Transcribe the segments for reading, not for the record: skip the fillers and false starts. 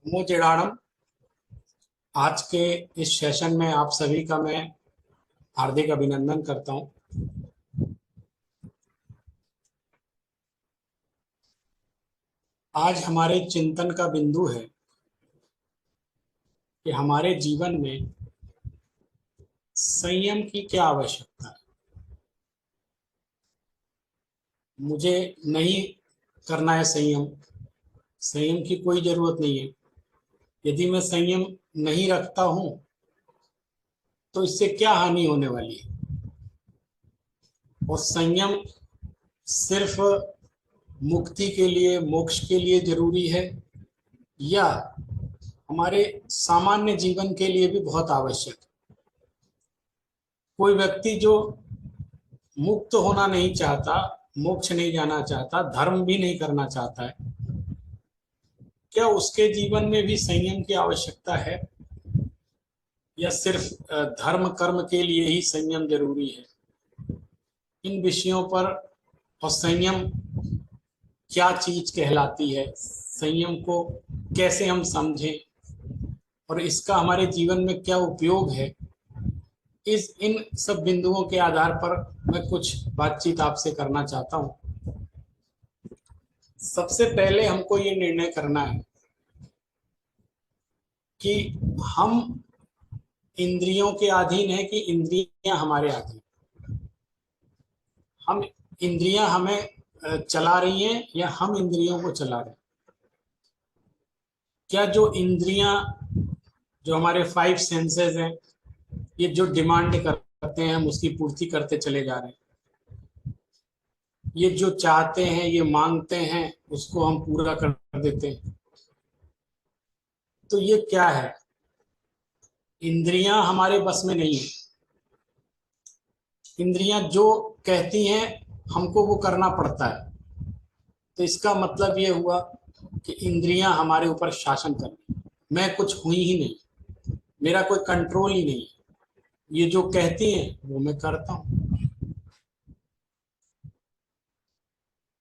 नमो जेडाणम। आज के इस सेशन में आप सभी का मैं हार्दिक अभिनंदन करता हूं। आज हमारे चिंतन का बिंदु है कि हमारे जीवन में संयम की क्या आवश्यकता है। मुझे नहीं करना है संयम, संयम की कोई जरूरत नहीं है। यदि मैं संयम नहीं रखता हूं तो इससे क्या हानि होने वाली है। और संयम सिर्फ मुक्ति के लिए, मोक्ष के लिए जरूरी है या हमारे सामान्य जीवन के लिए भी बहुत आवश्यक है। कोई व्यक्ति जो मुक्त होना नहीं चाहता, मोक्ष नहीं जाना चाहता, धर्म भी नहीं करना चाहता है, क्या उसके जीवन में भी संयम की आवश्यकता है या सिर्फ धर्म कर्म के लिए ही संयम जरूरी है। इन विषयों पर और संयम क्या चीज कहलाती है, संयम को कैसे हम समझें और इसका हमारे जीवन में क्या उपयोग है, इन सब बिंदुओं के आधार पर मैं कुछ बातचीत आपसे करना चाहता हूं। सबसे पहले हमको ये निर्णय करना है कि हम इंद्रियों के अधीन है कि इंद्रियां हमारे अधीन। हम इंद्रियां हमें चला रही हैं या हम इंद्रियों को चला रहे हैं। क्या जो इंद्रियां, जो हमारे 5 सेंसेस हैं, ये जो डिमांड करते हैं हम उसकी पूर्ति करते चले जा रहे हैं। ये जो चाहते हैं, ये मांगते हैं, उसको हम पूरा कर देते हैं। तो ये क्या है? इंद्रियां हमारे बस में नहीं है। इंद्रियां जो कहती हैं हमको वो करना पड़ता है। तो इसका मतलब ये हुआ कि इंद्रियां हमारे ऊपर शासन कर रही हैं। मैं कुछ हुई ही नहीं, मेरा कोई कंट्रोल ही नहीं है। ये जो कहती हैं वो मैं करता हूं।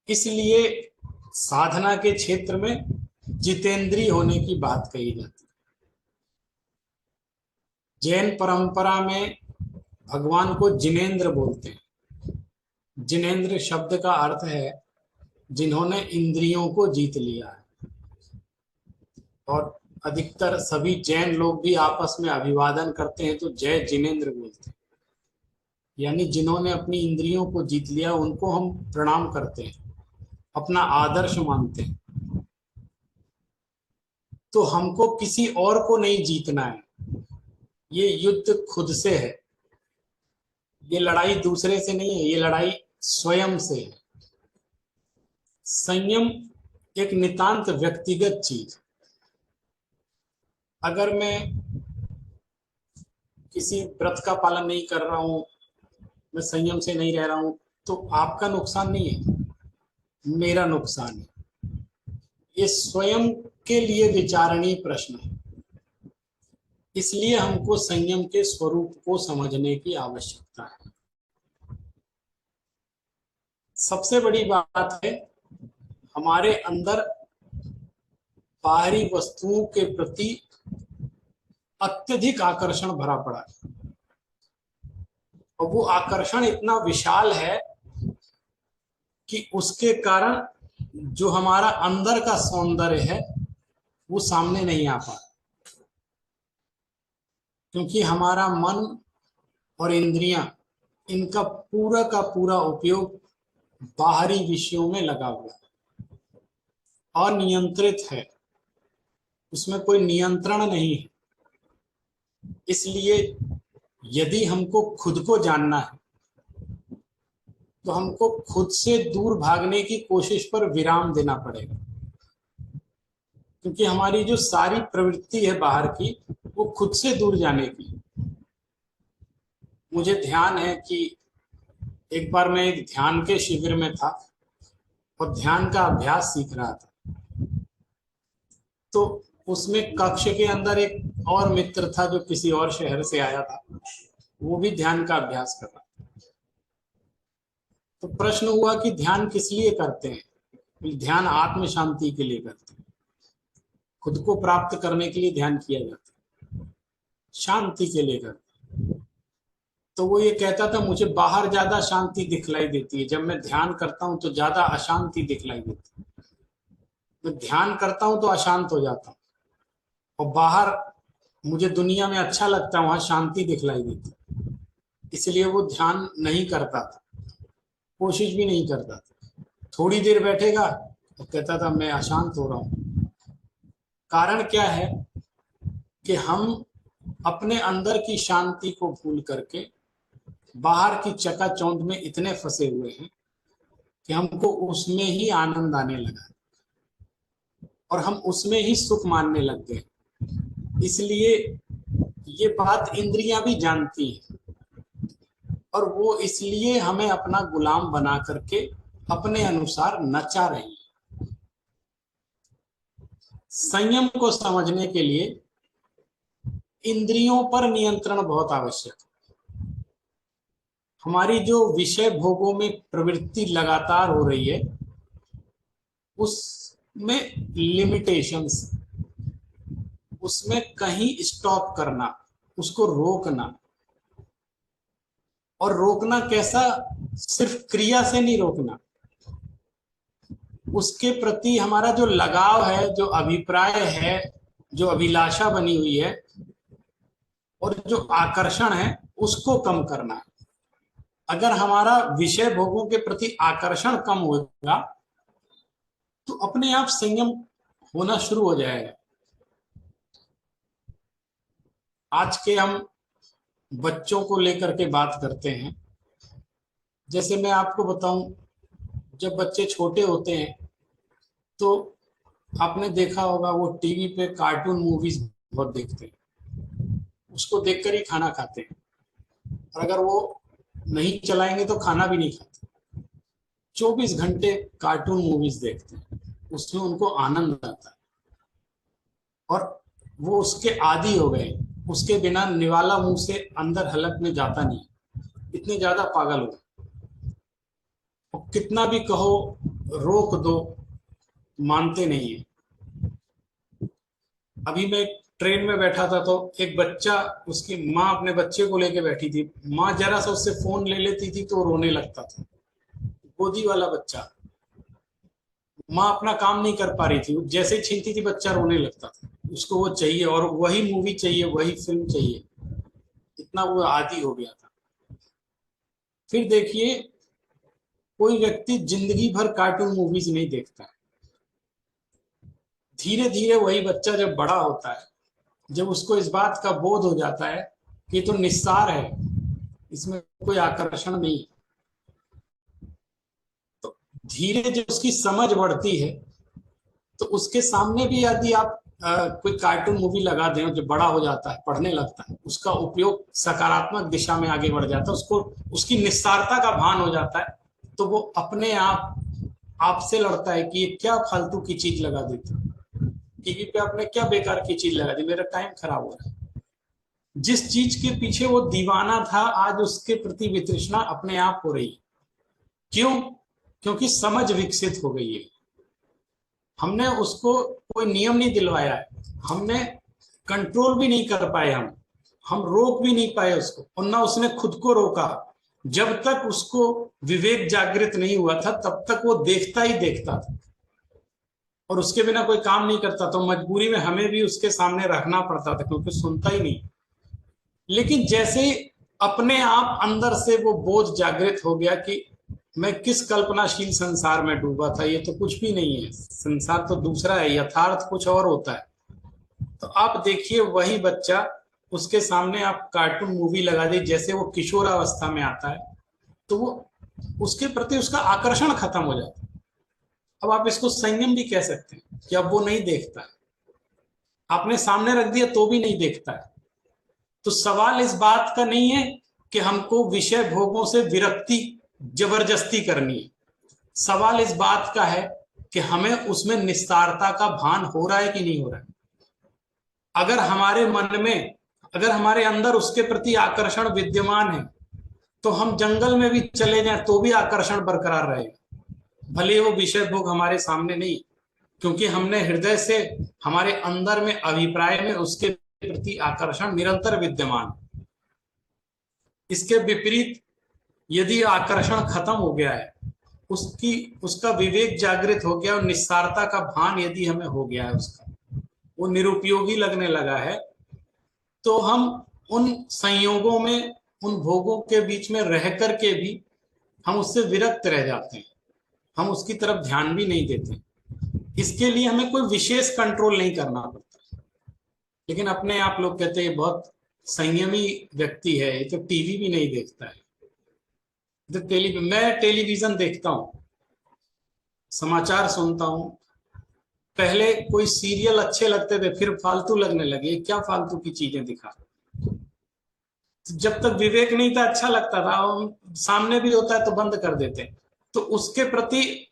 इसलिए साधना के क्षेत्र में जितेंद्रिय होने की बात कही जाती है। जैन परंपरा में भगवान को जिनेंद्र बोलते हैं। जिनेंद्र शब्द का अर्थ है जिन्होंने इंद्रियों को जीत लिया है। और अधिकतर सभी जैन लोग भी आपस में अभिवादन करते हैं तो जय जिनेंद्र बोलते हैं, यानी जिन्होंने अपनी इंद्रियों को जीत लिया उनको हम प्रणाम करते हैं, अपना आदर्श मानते हैं। तो हमको किसी और को नहीं जीतना है, ये युद्ध खुद से है। ये लड़ाई दूसरे से नहीं है, ये लड़ाई स्वयं से है। संयम एक नितांत व्यक्तिगत चीज। अगर मैं किसी व्रत का पालन नहीं कर रहा हूं, मैं संयम से नहीं रह रहा हूं, तो आपका नुकसान नहीं है, मेरा नुकसान है। ये स्वयं के लिए विचारणीय प्रश्न है। इसलिए हमको संयम के स्वरूप को समझने की आवश्यकता है। सबसे बड़ी बात है हमारे अंदर बाहरी वस्तुओं के प्रति अत्यधिक आकर्षण भरा पड़ा है। और वो आकर्षण इतना विशाल है कि उसके कारण जो हमारा अंदर का सौंदर्य है वो सामने नहीं आ पा, क्योंकि हमारा मन और इंद्रियां, इनका पूरा का पूरा उपयोग बाहरी विषयों में लगा हुआ है, अनियंत्रित है, उसमें कोई नियंत्रण नहीं है। इसलिए यदि हमको खुद को जानना है तो हमको खुद से दूर भागने की कोशिश पर विराम देना पड़ेगा, क्योंकि हमारी जो सारी प्रवृत्ति है बाहर की वो खुद से दूर जाने की। मुझे ध्यान है कि एक बार मैं एक ध्यान के शिविर में था और ध्यान का अभ्यास सीख रहा था। तो उसमें कक्ष के अंदर एक और मित्र था जो किसी और शहर से आया था, वो भी ध्यान का अभ्यास कर रहा था। तो प्रश्न हुआ कि ध्यान किस लिए करते हैं? ध्यान आत्म शांति के लिए करते हैं। खुद को प्राप्त करने के लिए ध्यान किया जाता है, शांति के लिए करते हैं। तो वो ये कहता था मुझे बाहर ज्यादा शांति दिखलाई देती है, जब मैं ध्यान करता हूँ तो ज्यादा अशांति दिखलाई देती है। मैं ध्यान करता हूँ तो अशांत हो जाता हूँ, और बाहर मुझे दुनिया में अच्छा लगता है, वहां शांति दिखलाई देती है। इसलिए वो ध्यान नहीं करता था, कोशिश भी नहीं करता था। थोड़ी देर बैठेगा तो कहता था मैं अशांत हो रहा हूँ। कारण क्या है कि हम अपने अंदर की शांति को भूल करके बाहर की चकाचौंध में इतने फंसे हुए हैं कि हमको उसमें ही आनंद आने लगा और हम उसमें ही सुख मानने लग गए। इसलिए ये बात इंद्रियां भी जानती है, और वो इसलिए हमें अपना गुलाम बना करके अपने अनुसार नचा रही है। संयम को समझने के लिए इंद्रियों पर नियंत्रण बहुत आवश्यक है। हमारी जो विषय भोगों में प्रवृत्ति लगातार हो रही है, उसमें लिमिटेशंस, उसमें कहीं स्टॉप करना, उसको रोकना। और रोकना कैसा? सिर्फ क्रिया से नहीं रोकना, उसके प्रति हमारा जो लगाव है, जो अभिप्राय है, जो अभिलाषा बनी हुई है और जो आकर्षण है, उसको कम करना है। अगर हमारा विषय भोगों के प्रति आकर्षण कम होगा तो अपने आप संयम होना शुरू हो जाएगा। आज के हम बच्चों को लेकर के बात करते हैं। जैसे मैं आपको बताऊं, जब बच्चे छोटे होते हैं तो आपने देखा होगा वो टीवी पे कार्टून मूवीज बहुत देखते हैं, उसको देखकर ही खाना खाते हैं, और अगर वो नहीं चलाएंगे तो खाना भी नहीं खाते। 24 घंटे कार्टून मूवीज देखते हैं, उसमें उनको आनंद आता है और वो उसके आदी हो गए। उसके बिना निवाला मुंह से अंदर हलक में जाता नहीं, इतने ज्यादा पागल हो गए। कितना भी कहो रोक दो, मानते नहीं है। अभी मैं ट्रेन में बैठा था तो एक बच्चा, उसकी माँ अपने बच्चे को लेके बैठी थी। माँ जरा सा उससे फोन ले लेती थी तो रोने लगता था, गोदी वाला बच्चा। माँ अपना काम नहीं कर पा रही थी, जैसे ही छीनती थी बच्चा रोने लगता था। उसको वो चाहिए और वही मूवी चाहिए, वही फिल्म चाहिए, इतना वो आदी हो गया था। फिर देखिए, कोई व्यक्ति जिंदगी भर कार्टून मूवीज नहीं देखता है। धीरे धीरे वही बच्चा जब बड़ा होता है, जब उसको इस बात का बोध हो जाता है कि तो निस्सार है, इसमें कोई आकर्षण नहीं, तो धीरे जब उसकी समझ बढ़ती है तो उसके सामने भी यदि आप कोई कार्टून मूवी लगा दें, जो बड़ा हो जाता है, पढ़ने लगता है, उसका उपयोग सकारात्मक दिशा में आगे बढ़ जाता है, उसको उसकी निस्सारता का भान हो जाता है, तो वो अपने आप आपसे लड़ता है कि ये क्या फालतू की चीज लगा देती, टीवी पे आपने क्या बेकार की चीज लगा दी, मेरा टाइम खराब हो रहा है। जिस चीज के पीछे वो दीवाना था, आज उसके प्रति वितृष्णा अपने आप हो रही है। क्यों? क्योंकि समझ विकसित हो गई है। हमने उसको कोई नियम नहीं दिलवाया है, हमने कंट्रोल भी नहीं कर पाए, हम रोक भी नहीं पाए उसको, और ना उसने खुद को रोका। जब तक उसको विवेक जागृत नहीं हुआ था तब तक वो देखता ही देखता था और उसके बिना कोई काम नहीं करता। तो मजबूरी में हमें भी उसके सामने रखना पड़ता था, क्योंकि सुनता ही नहीं। लेकिन जैसे अपने आप अंदर से वो बोझ जागृत हो गया कि मैं किस कल्पनाशील संसार में डूबा था, ये तो कुछ भी नहीं है, संसार तो दूसरा है, यथार्थ कुछ और होता है। तो आप देखिए, वही बच्चा, उसके सामने आप कार्टून मूवी लगा दी, जैसे वो किशोरावस्था में आता है तो वो उसके प्रति उसका आकर्षण खत्म हो जाता है। अब आप इसको संयम भी कह सकते हैं कि अब वो नहीं देखता है, आपने सामने रख दिया तो भी नहीं देखता है। तो सवाल इस बात का नहीं है कि हमको विषय भोगों से विरक्ति जबरदस्ती करनी है। सवाल इस बात का है कि हमें उसमें निस्तारता का भान हो रहा है कि नहीं हो रहा है। अगर हमारे मन में, अगर हमारे अंदर उसके प्रति आकर्षण विद्यमान है तो हम जंगल में भी चले जाएं तो भी आकर्षण बरकरार रहेगा, भले वो विषय भोग हमारे सामने नहीं। क्योंकि हमने हृदय से, हमारे अंदर में, अभिप्राय में उसके प्रति आकर्षण निरंतर विद्यमान। इसके विपरीत यदि आकर्षण खत्म हो गया है, उसकी उसका विवेक जागृत हो गया और निस्सारता का भान यदि हमें हो गया है, उसका वो निरुपयोगी लगने लगा है, तो हम उन संयोगों में, उन भोगों के बीच में रह करके भी हम उससे विरक्त रह जाते हैं, हम उसकी तरफ ध्यान भी नहीं देते। इसके लिए हमें कोई विशेष कंट्रोल नहीं करना पड़ता। लेकिन अपने आप लोग कहते हैं बहुत संयमी व्यक्ति है, ये तो टीवी भी नहीं देखता है। तो मैं टेलीविजन देखता हूँ, समाचार सुनता हूँ। पहले कोई सीरियल अच्छे लगते थे, फिर फालतू लगने लगे, क्या फालतू की चीजें दिखा। जब तक विवेक नहीं था अच्छा लगता था, और सामने भी होता है तो बंद कर देते। तो उसके प्रति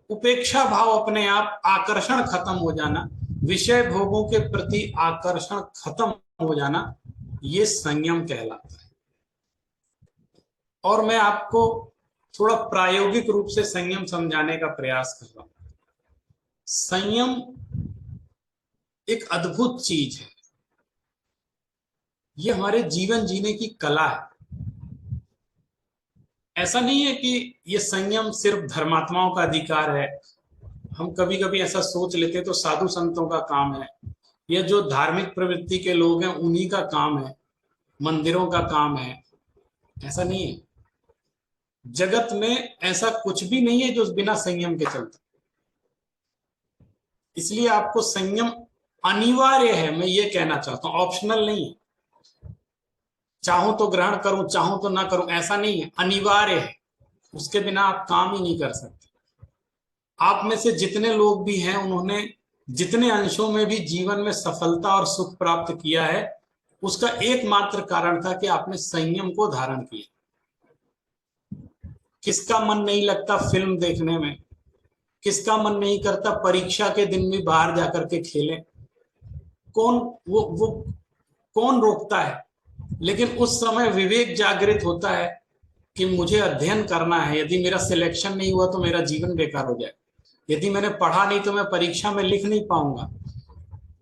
उपेक्षा भाव, अपने आप आकर्षण खत्म हो जाना, विषय भोगों के प्रति आकर्षण खत्म हो जाना, ये संयम कहलाता है। और मैं आपको थोड़ा प्रायोगिक रूप से संयम समझाने का प्रयास कर रहा हूं। संयम एक अद्भुत चीज है, ये हमारे जीवन जीने की कला है। ऐसा नहीं है कि ये संयम सिर्फ धर्मात्माओं का अधिकार है। हम कभी कभी ऐसा सोच लेते हैं तो साधु संतों का काम है, या जो धार्मिक प्रवृत्ति के लोग हैं उन्हीं का काम है, मंदिरों का काम है। ऐसा नहीं है। जगत में ऐसा कुछ भी नहीं है जो बिना संयम के चलता। इसलिए आपको संयम अनिवार्य है, मैं ये कहना चाहता हूं, ऑप्शनल नहीं है। चाहूं तो ग्रहण करूं, चाहूं तो ना करूं, ऐसा नहीं है, अनिवार्य है। उसके बिना आप काम ही नहीं कर सकते। आप में से जितने लोग भी हैं, उन्होंने जितने अंशों में भी जीवन में सफलता और सुख प्राप्त किया है, उसका एकमात्र कारण था कि आपने संयम को धारण किया। किसका मन नहीं लगता फिल्म देखने में, किसका मन नहीं करता परीक्षा के दिन भी बाहर जाकर के खेले, कौन वो कौन रोकता है। लेकिन उस समय विवेक जागृत होता है कि मुझे अध्ययन करना है, यदि मेरा सिलेक्शन नहीं हुआ तो मेरा जीवन बेकार हो जाए, यदि मैंने पढ़ा नहीं तो मैं परीक्षा में लिख नहीं पाऊंगा।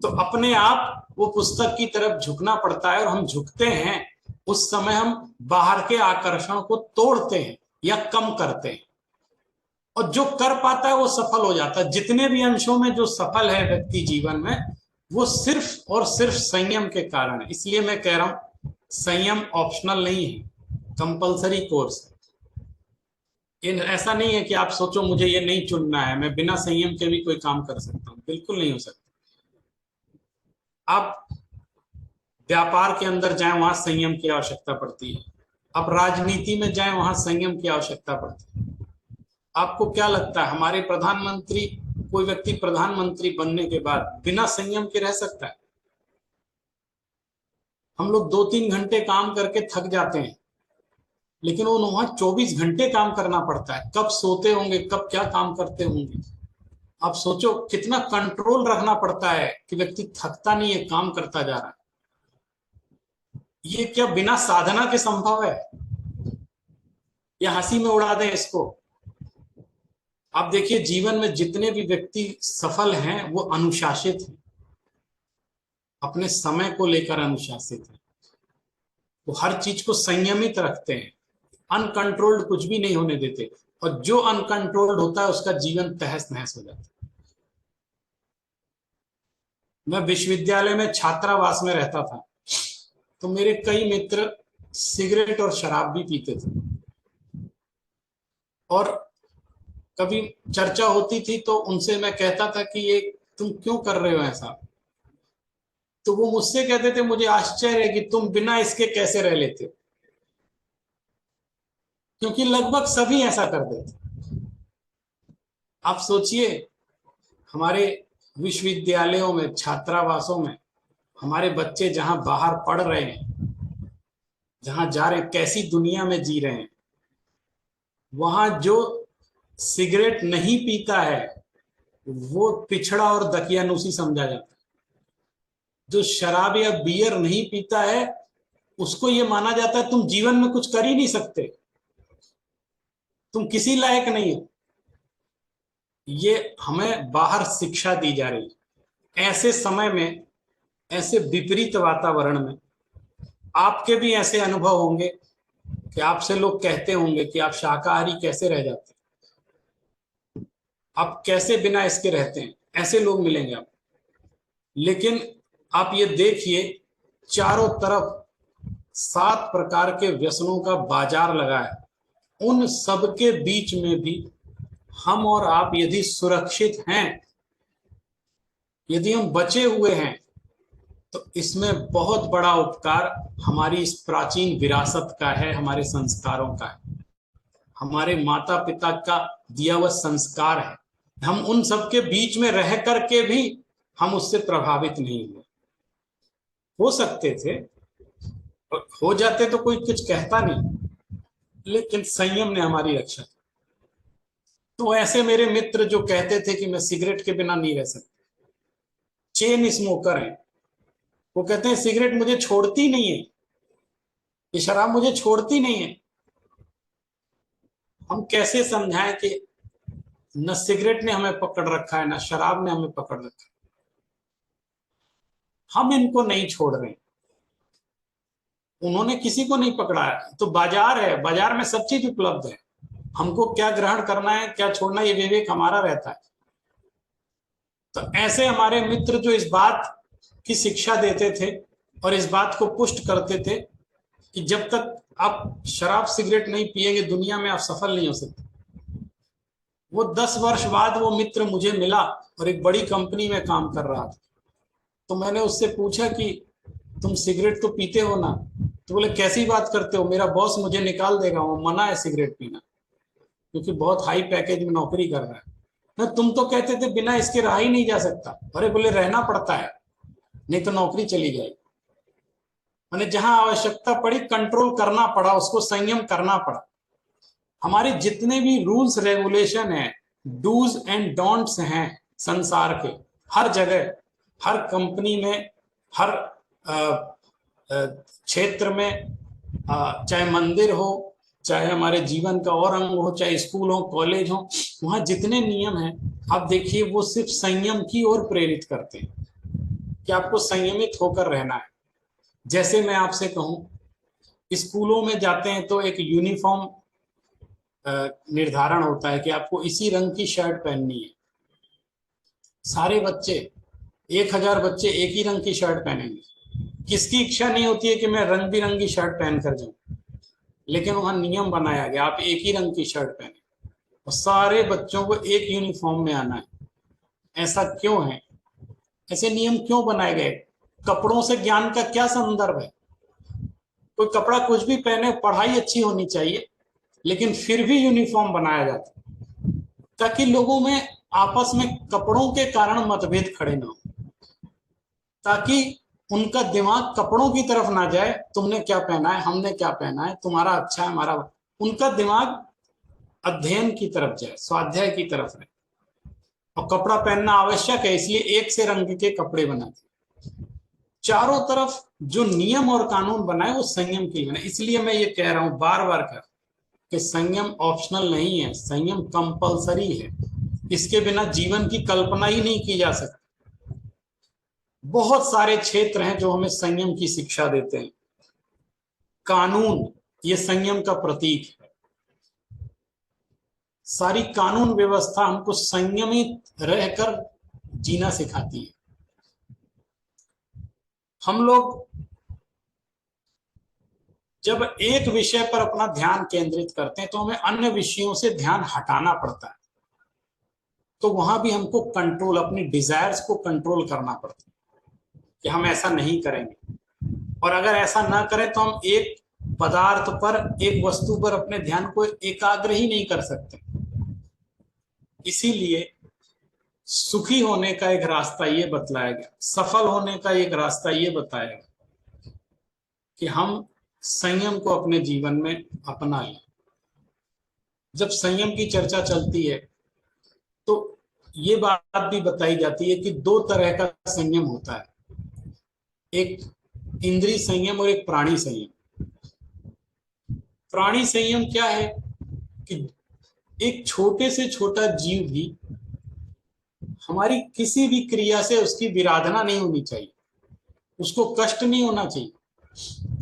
तो अपने आप वो पुस्तक की तरफ झुकना पड़ता है, और हम झुकते हैं उस समय हम बाहर के आकर्षण को तोड़ते हैं या कम करते हैं, और जो कर पाता है वो सफल हो जाता है। जितने भी अंशों में जो सफल है व्यक्ति जीवन में, वो सिर्फ और सिर्फ संयम के कारण है। इसलिए मैं कह रहा हूं संयम ऑप्शनल नहीं है, कंपलसरी कोर्स है। ऐसा नहीं है कि आप सोचो मुझे ये नहीं चुनना है, मैं बिना संयम के भी कोई काम कर सकता हूं, बिल्कुल नहीं हो सकता। आप व्यापार के अंदर जाएं, वहां संयम की आवश्यकता पड़ती है। आप राजनीति में जाएं, वहां संयम की आवश्यकता पड़ती है। आपको क्या लगता है हमारे प्रधानमंत्री, कोई व्यक्ति प्रधानमंत्री बनने के बाद बिना संयम के रह सकता है? हम लोग 2-3 घंटे काम करके थक जाते हैं, लेकिन वो वहां 24 घंटे काम करना पड़ता है। कब सोते होंगे, कब क्या काम करते होंगे। आप सोचो कितना कंट्रोल रखना पड़ता है कि व्यक्ति थकता नहीं है, काम करता जा रहा है। ये क्या बिना साधना के संभव है? या हंसी में उड़ा दें इसको? आप देखिए जीवन में जितने भी व्यक्ति सफल हैं वो अनुशासित हैं, अपने समय को लेकर अनुशासित हैं। वो हर चीज को संयमित रखते हैं, अनकंट्रोल्ड कुछ भी नहीं होने देते। और जो अनकंट्रोल्ड होता है उसका जीवन तहस नहस हो जाता है। मैं विश्वविद्यालय में छात्रावास में रहता था, तो मेरे कई मित्र सिगरेट और शराब भी पीते थे। और कभी चर्चा होती थी तो उनसे मैं कहता था कि ये तुम क्यों कर रहे हो ऐसा? तो वो मुझसे कहते थे मुझे आश्चर्य है कि तुम बिना इसके कैसे रह लेते हो, क्योंकि लगभग सभी ऐसा कर देते। आप सोचिए हमारे विश्वविद्यालयों में, छात्रावासों में हमारे बच्चे जहां बाहर पढ़ रहे हैं, जहां जा रहे हैं, कैसी दुनिया में जी रहे हैं, वहां जो सिगरेट नहीं पीता है वो पिछड़ा और दकियानूसी समझा जाता है। जो शराब या बियर नहीं पीता है उसको ये माना जाता है तुम जीवन में कुछ कर ही नहीं सकते, तुम किसी लायक नहीं हो। ये हमें बाहर शिक्षा दी जा रही है। ऐसे समय में, ऐसे विपरीत वातावरण में आपके भी ऐसे अनुभव होंगे कि आपसे लोग कहते होंगे कि आप शाकाहारी कैसे रह जाते हैं, आप कैसे बिना इसके रहते हैं, ऐसे लोग मिलेंगे आप। लेकिन आप ये देखिए, चारों तरफ 7 प्रकार के व्यसनों का बाजार लगा है। उन सब के बीच में भी हम और आप यदि सुरक्षित हैं, यदि हम बचे हुए हैं, तो इसमें बहुत बड़ा उपकार हमारी इस प्राचीन विरासत का है, हमारे संस्कारों का है, हमारे माता पिता का दिया हुआ संस्कार है। हम उन सब के बीच में रह करके भी हम उससे प्रभावित नहीं हुए। हो सकते थे, हो जाते तो कोई कुछ कहता नहीं, लेकिन संयम ने हमारी रक्षा की। तो ऐसे मेरे मित्र जो कहते थे कि मैं सिगरेट के बिना नहीं रह सकता, चेन स्मोकर है, वो कहते हैं सिगरेट मुझे छोड़ती नहीं है, ये शराब मुझे छोड़ती नहीं है। हम कैसे समझाएं कि न सिगरेट ने हमें पकड़ रखा है, न शराब ने हमें पकड़ रखा है, हम इनको नहीं छोड़ रहे। उन्होंने किसी को नहीं पकड़ा है, तो बाजार है, बाजार में सब चीज उपलब्ध है। हमको क्या ग्रहण करना है, क्या छोड़ना है, ये विवेक हमारा रहता है। तो ऐसे हमारे मित्र जो इस बात की शिक्षा देते थे और इस बात को पुष्ट करते थे कि जब तक आप शराब सिगरेट नहीं पिएंगे दुनिया में आप सफल नहीं हो सकते। वो 10 वर्ष बाद वो मित्र मुझे मिला और एक बड़ी कंपनी में काम कर रहा था। तो मैंने उससे पूछा कि तुम सिगरेट तो पीते हो ना? तो बोले कैसी बात करते हो, मेरा बॉस मुझे निकाल देगा, वो मना है सिगरेट पीना, क्योंकि बहुत हाई पैकेज में नौकरी कर रहा है ना। तुम तो कहते थे बिना इसके रहा ही नहीं जा सकता। अरे बोले रहना पड़ता है, नहीं तो नौकरी चली जाएगी। मैंने जहां आवश्यकता पड़ी कंट्रोल करना पड़ा, उसको संयम करना पड़ा। हमारे जितने भी रूल्स रेगुलेशन है, डूज एंड डोंट्स हैं संसार के, हर जगह, हर कंपनी में, हर क्षेत्र में, चाहे मंदिर हो, चाहे हमारे जीवन का और अंग हो, चाहे स्कूल हो, कॉलेज हो, वहां जितने नियम हैं आप देखिए वो सिर्फ संयम की ओर प्रेरित करते हैं कि आपको संयमित होकर रहना है। जैसे मैं आपसे कहूं, स्कूलों में जाते हैं तो एक यूनिफॉर्म निर्धारण होता है कि आपको इसी रंग की शर्ट पहननी है। सारे बच्चे, 1000 बच्चे एक ही रंग की शर्ट पहनेंगे। किसकी इच्छा नहीं होती है कि मैं रंग बिरंगी शर्ट पहन कर जाऊं, लेकिन वहां नियम बनाया गया आप एक ही रंग की शर्ट पहने और सारे बच्चों को एक यूनिफॉर्म में आना है। ऐसा क्यों है? ऐसे नियम क्यों बनाए गए? कपड़ों से ज्ञान का क्या संदर्भ है? कोई कपड़ा कुछ भी पहने, पढ़ाई अच्छी होनी चाहिए, लेकिन फिर भी यूनिफॉर्म बनाया जाता है ताकि लोगों में आपस में कपड़ों के कारण मतभेद खड़े ना हो, ताकि उनका दिमाग कपड़ों की तरफ ना जाए, तुमने क्या पहना है, हमने क्या पहना है, तुम्हारा अच्छा है, हमारा। उनका दिमाग अध्ययन की तरफ जाए, स्वाध्याय की तरफ रहे। और कपड़ा पहनना आवश्यक है, इसलिए एक से रंग के कपड़े बनाते। चारों तरफ जो नियम और कानून बनाए वो संयम के लिए बनाए। इसलिए मैं ये कह रहा हूं बार बार कर कि संयम ऑप्शनल नहीं है, संयम कंपलसरी है। इसके बिना जीवन की कल्पना ही नहीं की जा सकती। बहुत सारे क्षेत्र हैं जो हमें संयम की शिक्षा देते हैं। कानून ये संयम का प्रतीक है। सारी कानून व्यवस्था हमको संयमित रहकर जीना सिखाती है। हम लोग जब एक विषय पर अपना ध्यान केंद्रित करते हैं तो हमें अन्य विषयों से ध्यान हटाना पड़ता है। तो वहां भी हमको कंट्रोल, अपनी डिजायर्स को कंट्रोल करना पड़ता है कि हम ऐसा नहीं करेंगे। और अगर ऐसा ना करें तो हम एक पदार्थ पर, एक वस्तु पर अपने ध्यान को एकाग्र ही नहीं कर सकते। इसीलिए सुखी होने का एक रास्ता ये बतलाया गया, सफल होने का एक रास्ता ये बताया गया कि हम संयम को अपने जीवन में अपना लें। जब संयम की चर्चा चलती है तो ये बात भी बताई जाती है कि 2 तरह का संयम होता है, एक इंद्रिय संयम और एक प्राणी संयम। प्राणी संयम क्या है कि एक छोटे से छोटा जीव भी हमारी किसी भी क्रिया से उसकी विराधना नहीं होनी चाहिए, उसको कष्ट नहीं होना चाहिए।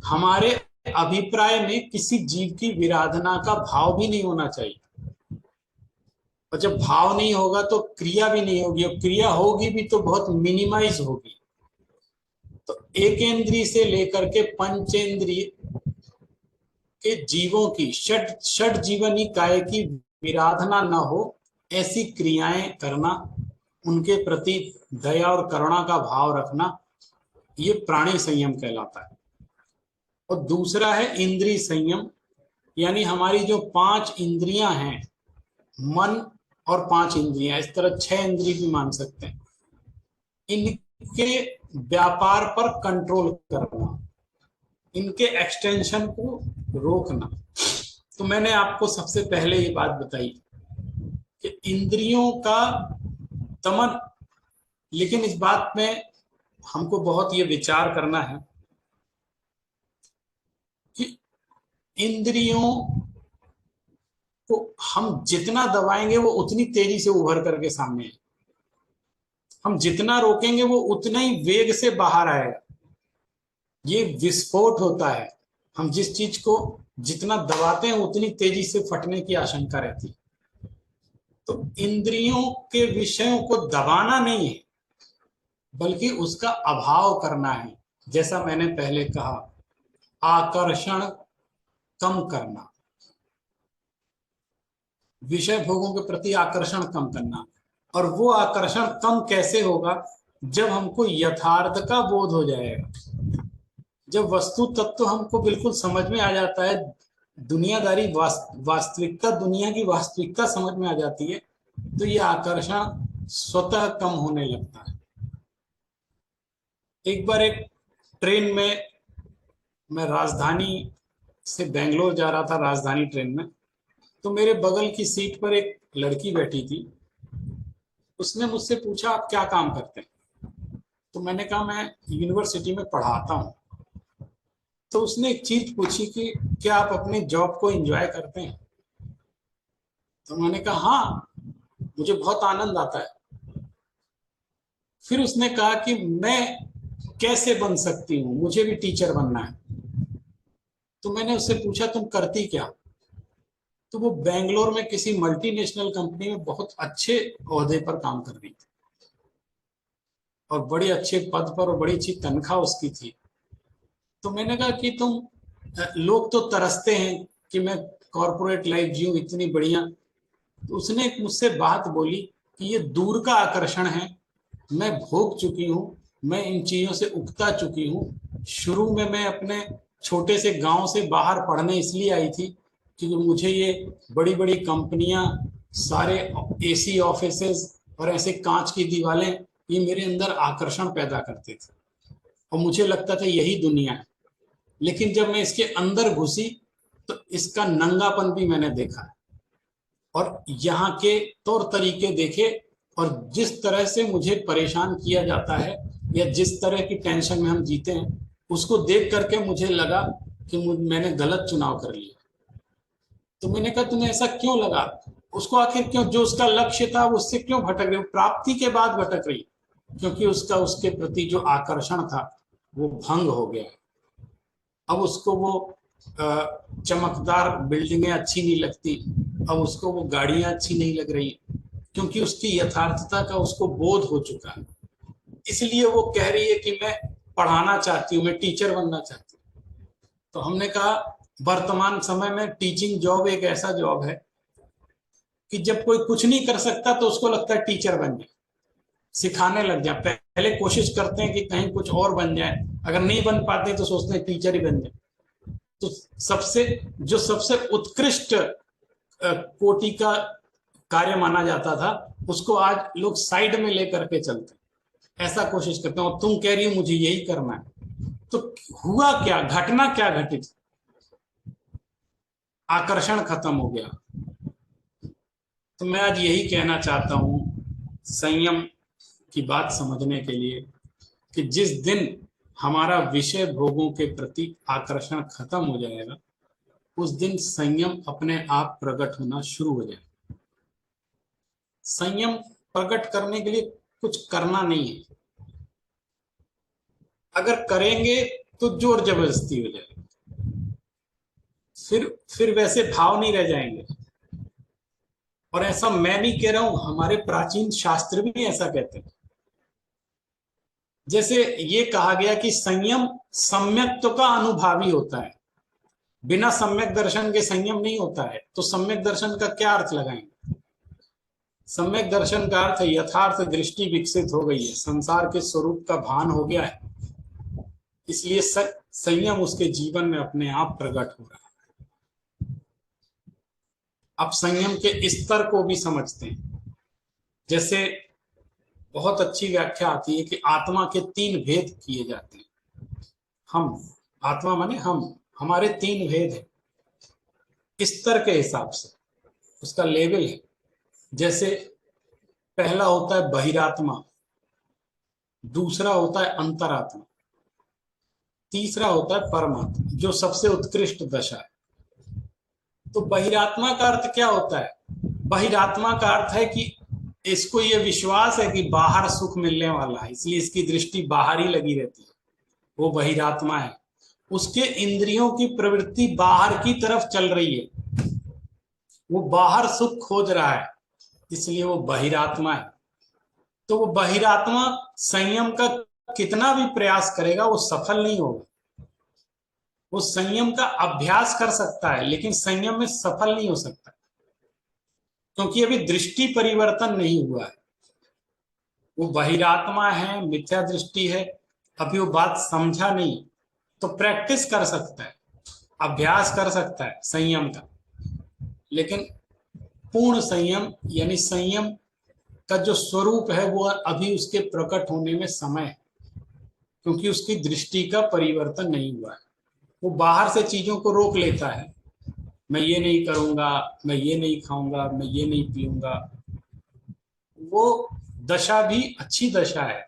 हमारे अभिप्राय में किसी जीव की विराधना का भाव भी नहीं होना चाहिए। और जब भाव नहीं होगा तो क्रिया भी नहीं होगी, और क्रिया होगी भी तो बहुत मिनिमाइज होगी। तो एक इंद्रिय से लेकर के पंचेंद्रिय के जीवों की षट षट जीवनी काय की विराधना न हो, ऐसी क्रियाएं करना, उनके प्रति दया और करुणा का भाव रखना, ये प्राणी संयम कहलाता है। और दूसरा है इंद्रिय संयम, यानी हमारी जो 5 इंद्रियां हैं, मन और 5 इंद्रियां, इस तरह 6 इंद्रिय भी मान सकते हैं, इनके व्यापार पर कंट्रोल करना, इनके एक्सटेंशन को रोकना। तो मैंने आपको सबसे पहले ये बात बताई कि इंद्रियों का दमन, लेकिन इस बात में हमको बहुत ये विचार करना है कि इंद्रियों को हम जितना दबाएंगे वो उतनी तेजी से उभर करके सामने आए, हम जितना रोकेंगे वो उतना ही वेग से बाहर आएगा। ये विस्फोट होता है, हम जिस चीज को जितना दबाते हैं उतनी तेजी से फटने की आशंका रहती है। तो इंद्रियों के विषयों को दबाना नहीं है, बल्कि उसका अभाव करना है। जैसा मैंने पहले कहा, आकर्षण कम करना, विषय भोगों के प्रति आकर्षण कम करना। और वो आकर्षण कम कैसे होगा? जब हमको यथार्थ का बोध हो जाएगा, जब वस्तु तत्व हमको बिल्कुल समझ में आ जाता है, दुनियादारी वास्तविकता, दुनिया की वास्तविकता समझ में आ जाती है, तो ये आकर्षण स्वतः कम होने लगता है। एक बार एक ट्रेन में, मैं राजधानी से बेंगलोर जा रहा था, राजधानी ट्रेन में, तो मेरे बगल की सीट पर एक लड़की बैठी थी। उसने मुझसे पूछा, आप क्या काम करते हैं? तो मैंने कहा, मैं यूनिवर्सिटी में पढ़ाता हूँ। तो उसने एक चीज पूछी कि क्या आप अपने जॉब को एंजॉय करते हैं? तो मैंने कहा, हाँ, मुझे बहुत आनंद आता है। फिर उसने कहा कि मैं कैसे बन सकती हूँ, मुझे भी टीचर बनना है। तो मैंने उससे पूछा, तुम करती क्या? तो वो बेंगलोर में किसी मल्टीनेशनल कंपनी में बहुत अच्छे ओहदे पर काम कर रही थी, और बड़े अच्छे पद पर, और बड़ी अच्छी तनख्वाह उसकी थी। तो मैंने कहा कि तुम, लोग तो तरसते हैं कि मैं कॉर्पोरेट लाइफ जीऊं इतनी बढ़िया। तो उसने मुझसे बात बोली कि ये दूर का आकर्षण है, मैं भोग चुकी हूँ, मैं इन चीजों से उकता चुकी हूँ। शुरू में मैं अपने छोटे से गांव से बाहर पढ़ने इसलिए आई थी क्योंकि मुझे ये बड़ी बड़ी कंपनियां, सारे एसी ऑफिसेज और ऐसे कांच की दीवारें, ये मेरे अंदर आकर्षण पैदा करते थे, और मुझे लगता था यही दुनिया है। लेकिन जब मैं इसके अंदर घुसी तो इसका नंगापन भी मैंने देखा है, और यहाँ के तौर तरीके देखे, और जिस तरह से मुझे परेशान किया जाता है, या जिस तरह की टेंशन में हम जीते हैं, उसको देख करके मुझे लगा कि मैंने गलत चुनाव कर लिया। तो मैंने कहा, तुम्हें ऐसा क्यों लगा? उसको आखिर क्यों, जो उसका लक्ष्य था उससे क्यों भटक रही, प्राप्ति के बाद भटक रही? क्योंकि उसका उसके प्रति जो आकर्षण था वो भंग हो गया। अब उसको वो चमकदार बिल्डिंगें अच्छी नहीं लगती, अब उसको वो गाड़ियां अच्छी नहीं लग रही, क्योंकि उसकी यथार्थता का उसको बोध हो चुका है। इसलिए वो कह रही है कि मैं पढ़ाना चाहती हूँ, मैं टीचर बनना चाहती हूँ। तो हमने कहा, वर्तमान समय में टीचिंग जॉब एक ऐसा जॉब है कि जब कोई कुछ नहीं कर सकता तो उसको लगता है टीचर बन जाए, सिखाने लग जाए। पहले कोशिश करते हैं कि कहीं कुछ और बन जाए, अगर नहीं बन पाते तो सोचते हैं टीचर ही बन जाए। तो सबसे उत्कृष्ट कोटि का कार्य माना जाता था, उसको आज लोग साइड में लेकर के चलते हैं, ऐसा कोशिश करते हैं। और तुम कह रही हो मुझे यही करना है, तो हुआ क्या, घटना क्या घटित? आकर्षण खत्म हो गया। तो मैं आज यही कहना चाहता हूं, संयम की बात समझने के लिए, कि जिस दिन हमारा विषय भोगों के प्रति आकर्षण खत्म हो जाएगा, उस दिन संयम अपने आप प्रकट होना शुरू हो जाएगा। संयम प्रकट करने के लिए कुछ करना नहीं है। अगर करेंगे तो जोर जबरदस्ती हो जाएगी, फिर वैसे भाव नहीं रह जाएंगे। और ऐसा मैं नहीं कह रहा हूं, हमारे प्राचीन शास्त्र भी ऐसा कहते हैं। जैसे ये कहा गया कि संयम सम्यक्त्व का अनुभावी होता है, बिना सम्यक दर्शन के संयम नहीं होता है। तो सम्यक दर्शन का क्या अर्थ लगाएंगे? सम्यक दर्शन का अर्थ है यथार्थ दृष्टि विकसित हो गई है, संसार के स्वरूप का भान हो गया है, इसलिए संयम उसके जीवन में अपने आप प्रकट हो रहा है। अब संयम के स्तर को भी समझते हैं। जैसे बहुत अच्छी व्याख्या आती है कि आत्मा के 3 भेद किए जाते हैं। हम, आत्मा माने हम, हमारे 3 भेद हैं स्तर के हिसाब से, उसका लेवल है। जैसे पहला होता है बहिरात्मा, दूसरा होता है अंतरात्मा, तीसरा होता है परमात्मा, जो सबसे उत्कृष्ट दशा है। तो बहिरात्मा का अर्थ क्या होता है? बहिरात्मा का अर्थ है कि इसको ये विश्वास है कि बाहर सुख मिलने वाला है, इसलिए इसकी दृष्टि बाहर ही लगी रहती है, वो बहिरात्मा है। उसके इंद्रियों की प्रवृत्ति बाहर की तरफ चल रही है, वो बाहर सुख खोज रहा है, इसलिए वो बहिरात्मा है। तो वो बहिरात्मा संयम का कितना भी प्रयास करेगा वो सफल नहीं होगा। वो संयम का अभ्यास कर सकता है लेकिन संयम में सफल नहीं हो सकता, क्योंकि अभी दृष्टि परिवर्तन नहीं हुआ है। वो बहिरात्मा है, मिथ्या दृष्टि है, अभी वो बात समझा नहीं। तो प्रैक्टिस कर सकता है, अभ्यास कर सकता है संयम का, लेकिन पूर्ण संयम यानी संयम का जो स्वरूप है वो अभी उसके प्रकट होने में समय है, क्योंकि उसकी दृष्टि का परिवर्तन नहीं हुआ है। वो बाहर से चीजों को रोक लेता है, मैं ये नहीं करूंगा, मैं ये नहीं खाऊंगा, मैं ये नहीं पीऊंगा। वो दशा भी अच्छी दशा है,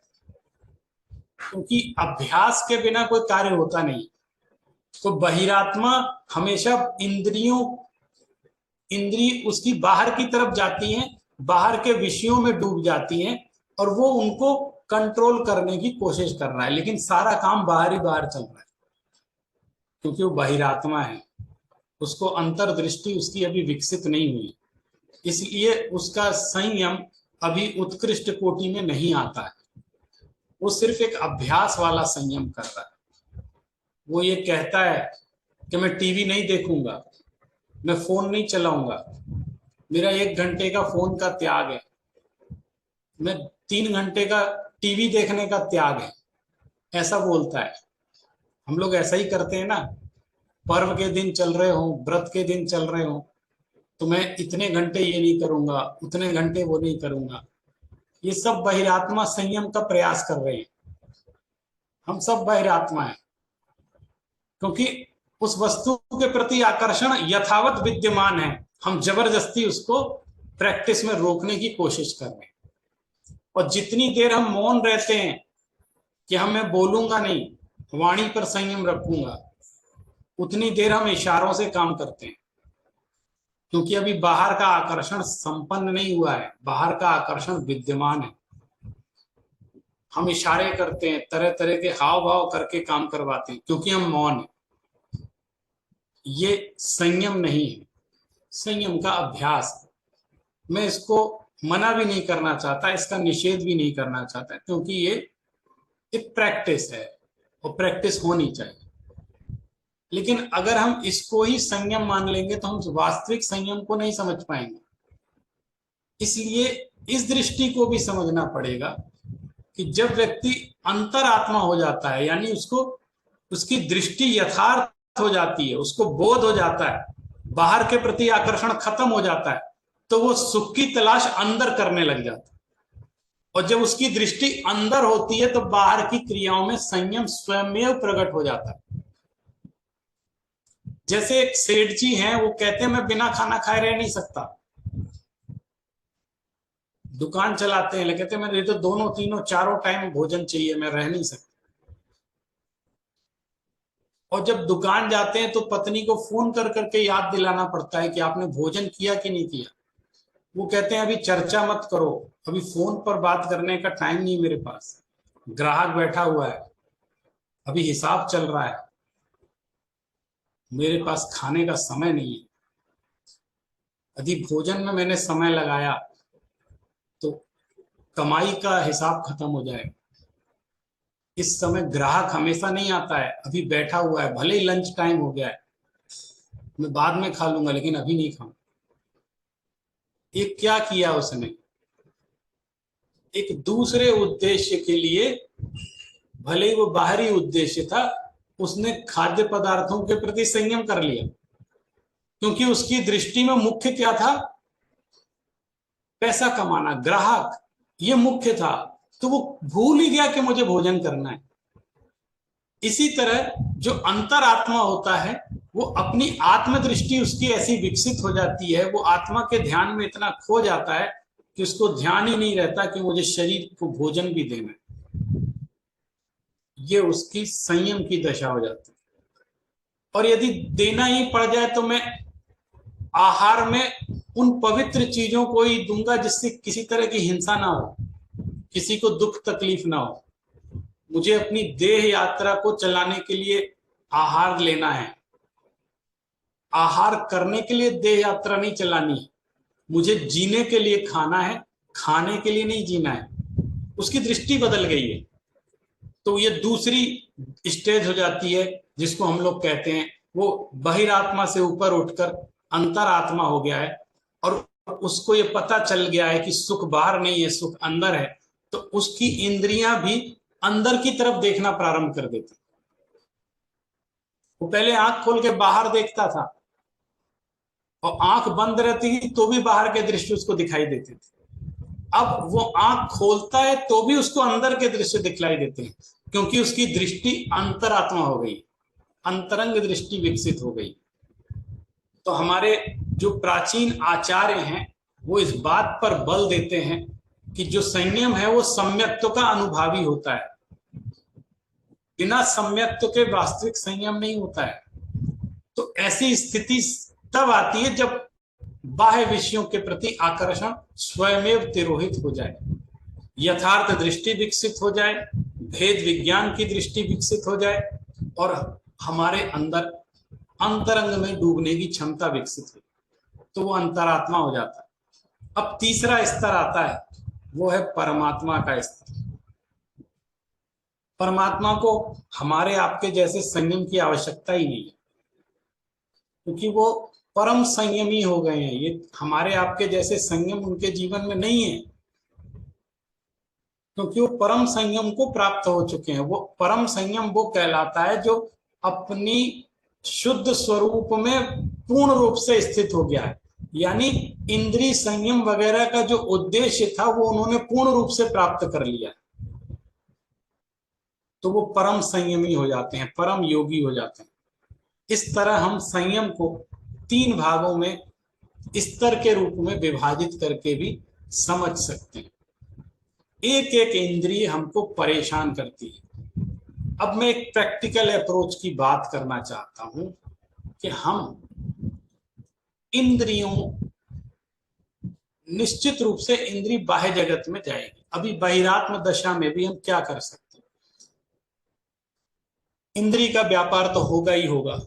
क्योंकि अभ्यास के बिना कोई कार्य होता नहीं। तो बहिरात्मा हमेशा इंद्री उसकी बाहर की तरफ जाती हैं, बाहर के विषयों में डूब जाती हैं, और वो उनको कंट्रोल करने की कोशिश कर रहा है, लेकिन सारा काम बाहर ही बाहर चल रहा है, क्योंकि वो बहिरात्मा है। उसको अंतर्दृष्टि उसकी अभी विकसित नहीं हुई, इसलिए उसका संयम अभी उत्कृष्ट कोटि में नहीं आता है। वो सिर्फ एक अभ्यास वाला संयम कर रहा है। वो ये कहता है कि मैं टीवी नहीं देखूंगा, मैं फोन नहीं चलाऊंगा, मेरा 1 घंटे का फोन का त्याग है, मैं 3 घंटे का टीवी देखने का त्याग है, ऐसा बोलता है। हम लोग ऐसा ही करते हैं ना, पर्व के दिन चल रहे हो, व्रत के दिन चल रहे हो, तो मैं इतने घंटे ये नहीं करूंगा, उतने घंटे वो नहीं करूंगा। ये सब बहिरात्मा संयम का प्रयास कर रहे हैं। हम सब बहिरात्मा हैं, क्योंकि उस वस्तु के प्रति आकर्षण यथावत विद्यमान है, हम जबरदस्ती उसको प्रैक्टिस में रोकने की कोशिश कर रहे हैं। और जितनी देर हम मौन रहते हैं कि हम, मैं बोलूंगा नहीं, वाणी पर संयम रखूंगा, उतनी देर हम इशारों से काम करते हैं, क्योंकि अभी बाहर का आकर्षण संपन्न नहीं हुआ है, बाहर का आकर्षण विद्यमान है। हम इशारे करते हैं, तरह तरह के हाव भाव करके काम करवाते हैं, क्योंकि हम मौन हैं। ये संयम नहीं है, संयम का अभ्यास। मैं इसको मना भी नहीं करना चाहता, इसका निषेध भी नहीं करना चाहता, क्योंकि ये एक प्रैक्टिस है और प्रैक्टिस होनी चाहिए। लेकिन अगर हम इसको ही संयम मान लेंगे तो हम वास्तविक संयम को नहीं समझ पाएंगे। इसलिए इस दृष्टि को भी समझना पड़ेगा कि जब व्यक्ति अंतरात्मा हो जाता है, यानी उसको, उसकी दृष्टि यथार्थ हो जाती है, उसको बोध हो जाता है, बाहर के प्रति आकर्षण खत्म हो जाता है, तो वो सुख की तलाश अंदर करने लग जाता है। और जब उसकी दृष्टि अंदर होती है तो बाहर की क्रियाओं में संयम स्वयं प्रकट हो जाता है। जैसे एक सेठ जी हैं, वो कहते हैं मैं बिना खाना खाए रह नहीं सकता, दुकान चलाते हैं, लेकिन कहते हैं मेरे तो दोनों तीनों चारों टाइम भोजन चाहिए, मैं रह नहीं सकता। और जब दुकान जाते हैं तो पत्नी को फोन कर करके याद दिलाना पड़ता है कि आपने भोजन किया कि नहीं किया। वो कहते हैं अभी चर्चा मत करो, अभी फोन पर बात करने का टाइम नहीं मेरे पास, ग्राहक बैठा हुआ है, अभी हिसाब चल रहा है, मेरे पास खाने का समय नहीं है, यदि भोजन में मैंने समय लगाया तो कमाई का हिसाब खत्म हो जाएगा। इस समय ग्राहक हमेशा नहीं आता है, अभी बैठा हुआ है, भले ही लंच टाइम हो गया है, मैं बाद में खा लूंगा लेकिन अभी नहीं खाऊंगा। ये क्या किया उसने, एक दूसरे उद्देश्य के लिए, भले ही वो बाहरी उद्देश्य था, उसने खाद्य पदार्थों के प्रति संयम कर लिया, क्योंकि उसकी दृष्टि में मुख्य क्या था, पैसा कमाना, ग्राहक, ये मुख्य था। तो वो भूल ही गया कि मुझे भोजन करना है। इसी तरह जो अंतरात्मा होता है, वो अपनी आत्मदृष्टि उसकी ऐसी विकसित हो जाती है, वो आत्मा के ध्यान में इतना खो जाता है कि उसको ध्यान ही नहीं रहता कि मुझे शरीर को भोजन भी देना है। ये उसकी संयम की दशा हो जाती है। और यदि देना ही पड़ जाए तो मैं आहार में उन पवित्र चीजों को ही दूंगा जिससे किसी तरह की हिंसा ना हो, किसी को दुख तकलीफ ना हो। मुझे अपनी देह यात्रा को चलाने के लिए आहार लेना है, आहार करने के लिए देह यात्रा नहीं चलानी है। मुझे जीने के लिए खाना है, खाने के लिए नहीं जीना है। उसकी दृष्टि बदल गई है। तो ये दूसरी स्टेज हो जाती है जिसको हम लोग कहते हैं वो बहिरात्मा से ऊपर उठकर अंतरात्मा हो गया है, और उसको ये पता चल गया है कि सुख बाहर नहीं है, सुख अंदर है। तो उसकी इंद्रियां भी अंदर की तरफ देखना प्रारंभ कर देती। वो पहले आंख खोल के बाहर देखता था और आंख बंद रहती थी तो भी बाहर के दृश्य उसको दिखाई देते थे। अब वो आंख खोलता है तो भी उसको अंदर के दृश्य दिखलाई देते हैं, क्योंकि उसकी दृष्टि अंतरात्मा हो गई, अंतरंग दृष्टि विकसित हो गई। तो हमारे जो प्राचीन आचार्य हैं वो इस बात पर बल देते हैं कि जो संयम है वो सम्यक्त्व का अनुभावी होता है, बिना सम्यक्त्व के वास्तविक संयम नहीं होता है। तो ऐसी स्थिति तब आती है जब बाह्य विषयों के प्रति आकर्षण स्वयमेव तिरोहित हो जाए, यथार्थ दृष्टि विकसित हो जाए, भेद विज्ञान की दृष्टि विकसित हो जाए, और हमारे अंदर अंतरंग में डूबने की क्षमता विकसित हो, तो वो अंतरात्मा हो जाता है। अब तीसरा स्तर आता है, वो है परमात्मा का स्तर। परमात्मा को हमारे आपके जैसे संयम की आवश्यकता ही नहीं है, क्योंकि वो परम संयमी हो गए हैं। ये हमारे आपके जैसे संयम उनके जीवन में नहीं है, क्योंकि वो परम संयम को प्राप्त हो चुके हैं। वो परम संयम वो कहलाता है जो अपनी शुद्ध स्वरूप में पूर्ण रूप से स्थित हो गया है, यानी इंद्रिय संयम वगैरह का जो उद्देश्य था वो उन्होंने पूर्ण रूप से प्राप्त कर लिया, तो वो परम संयमी हो जाते हैं, परम योगी हो जाते हैं। इस तरह हम संयम को तीन भागों में स्तर के रूप में विभाजित करके भी समझ सकते हैं। एक एक इंद्रिय हमको परेशान करती है। अब मैं एक प्रैक्टिकल अप्रोच की बात करना चाहता हूं कि हम इंद्रियों, निश्चित रूप से इंद्रिय बाह्य जगत में जाएगी। अभी बहिरात्म दशा में भी हम क्या कर सकते हैं, इंद्रिय का व्यापार तो होगा ही होगा,